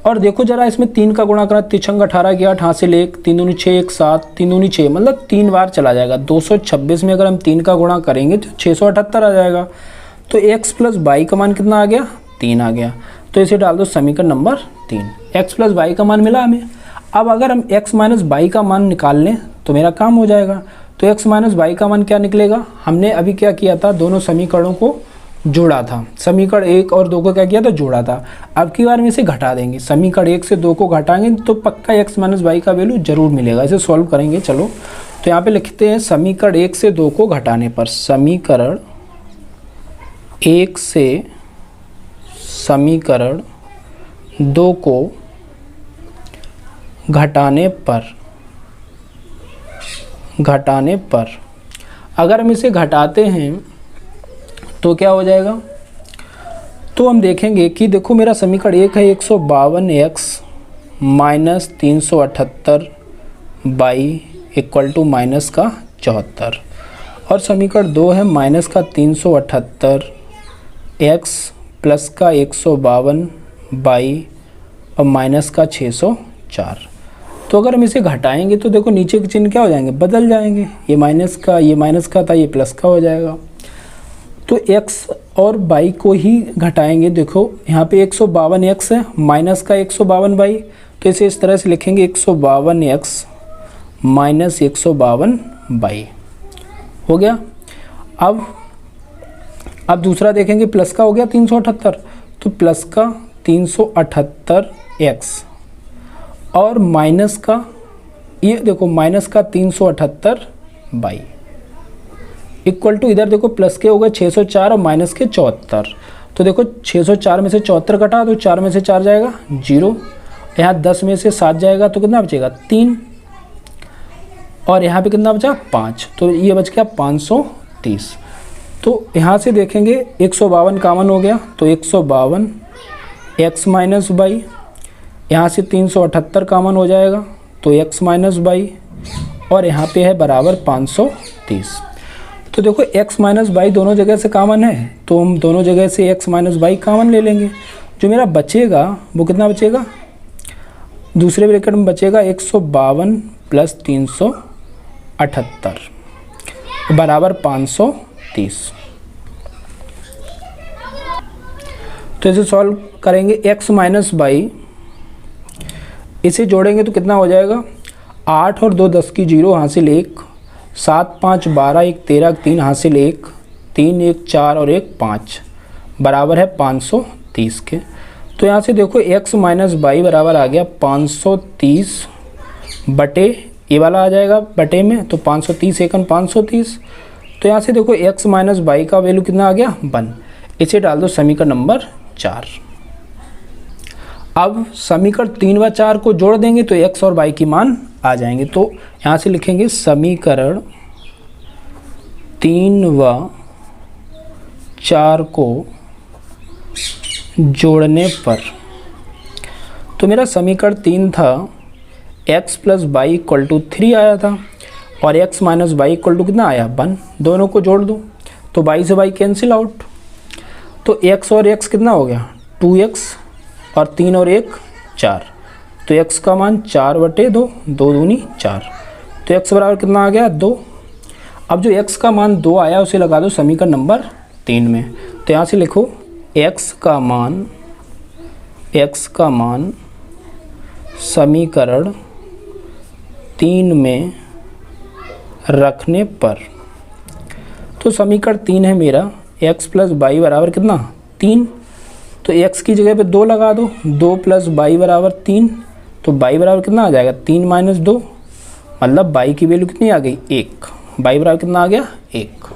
और देखो जरा इसमें 3 का गुणा करा, 3 18 की 8 हासिल 1, 3 दूनी 6 1 7, 3 दूनी 6, मतलब 3 बार चला जाएगा। 226 में अगर हम 3 का गुणा करेंगे तो 678 आ जाएगा। तो x प्लस वाई का मान कितना आ गया? 3 आ गया। तो इसे डाल दो समीकरण नंबर 3। x प्लस वाई का मान मिला हमें। अब अगर हम x माइनस वाई का मान निकाल लें तो मेरा काम हो जाएगा। तो x माइनस वाई का मान क्या निकलेगा? हमने अभी क्या किया था, दोनों समीकरणों को जोड़ा था। समीकरण 1 और 2 को क्या किया था? जोड़ा था। अब की बार में इसे घटा देंगे। समीकरण 1 से 2 को घटाएंगे तो पक्का x माइनस वाई का वैल्यू जरूर मिलेगा। इसे सॉल्व करेंगे। चलो तो यहाँ पे लिखते हैं समीकरण 1 से 2 को घटाने पर, समीकरण 1 से समीकरण 2 को घटाने पर अगर हम इसे घटाते हैं तो क्या हो जाएगा? तो हम देखेंगे कि देखो मेरा समीकरण 1 है 152x minus 378 y equal to minus का 74, और समीकरण 2 है माइनस का 378x प्लस का 152 बाई और माइनस का 604। तो अगर हम इसे घटाएंगे तो देखो नीचे के चिन्ह क्या हो जाएंगे? बदल जाएंगे। ये माइनस का था, ये प्लस का हो जाएगा। तो x और y को ही घटाएंगे। देखो यहाँ पे 152x है माइनस का 152y, तो इसे इस तरह से लिखेंगे 152x माइनस 152y हो गया। अब दूसरा देखेंगे, प्लस का हो गया 378, तो प्लस का 378x और माइनस का, ये देखो माइनस का 378y इक्वल टू, इधर देखो प्लस के हो गए 604 और माइनस के 74। तो देखो 604 में से 74 घटा तो 4 में से 4 जाएगा 0, यहाँ 10 में से 7 जाएगा तो कितना बचेगा? 3, और यहाँ पे कितना बचा? 5, तो ये बच गया 530। तो यहाँ से देखेंगे 152 कॉमन हो गया, तो 152 x माइनस वाई, यहाँ से 378 कॉमन हो जाएगा तो x माइनस वाई, और यहाँ पे है बराबर 530। तो देखो x माइनस वाई दोनों जगह से कॉमन है, तो हम दोनों जगह से x माइनस वाई कॉमन ले लेंगे। जो मेरा बचेगा वो कितना बचेगा? दूसरे ब्रैकेट में बचेगा 152 प्लस 378 बराबर 530। तो इसे सॉल्व करेंगे। x माइनस वाई, इसे जोड़ेंगे तो कितना हो जाएगा? 8 और 2 10 की 0 हासिल 1, 7 5 12 1 13 3 हासिल 1, 3 1 4 और 1 5 बराबर है 530 के। तो यहाँ से देखो x माइनस वाई बराबर आ गया 530 बटे, ये वाला आ जाएगा बटे में, तो 530 एकन 530। तो यहाँ से देखो x माइनस वाई का वैल्यू कितना आ गया? 1। इसे डाल दो समीकरण नंबर 4। अब समीकरण 3 व 4 को जोड़ देंगे तो x और y की मान आ जाएंगे। तो यहाँ से लिखेंगे समीकरण 3 व 4 को जोड़ने पर, तो मेरा समीकरण 3 था x plus y equal to 3 आया था, और x minus y equal to कितना आया? 1। दोनों को जोड़ दो तो y से y कैंसिल आउट, तो x और x कितना हो गया? 2x, और 3 और 1 4, तो x का मान 4 बटे 2, 2 दूनी 4, तो x बराबर कितना आ गया? 2। अब जो x का मान 2 आया उसे लगा दो समीकरण नंबर 3 में। तो यहाँ से लिखो x का मान समीकरण 3 में रखने पर, तो समीकरण 3 है मेरा x प्लस वाई बराबर कितना? 3। तो x की जगह पे 2 लगा दो, 2 प्लस वाई बराबर 3, तो y बराबर कितना आ जाएगा? 3 माइनस 2, मतलब y की वैल्यू कितनी आ गई? 1। y बराबर कितना आ गया? 1।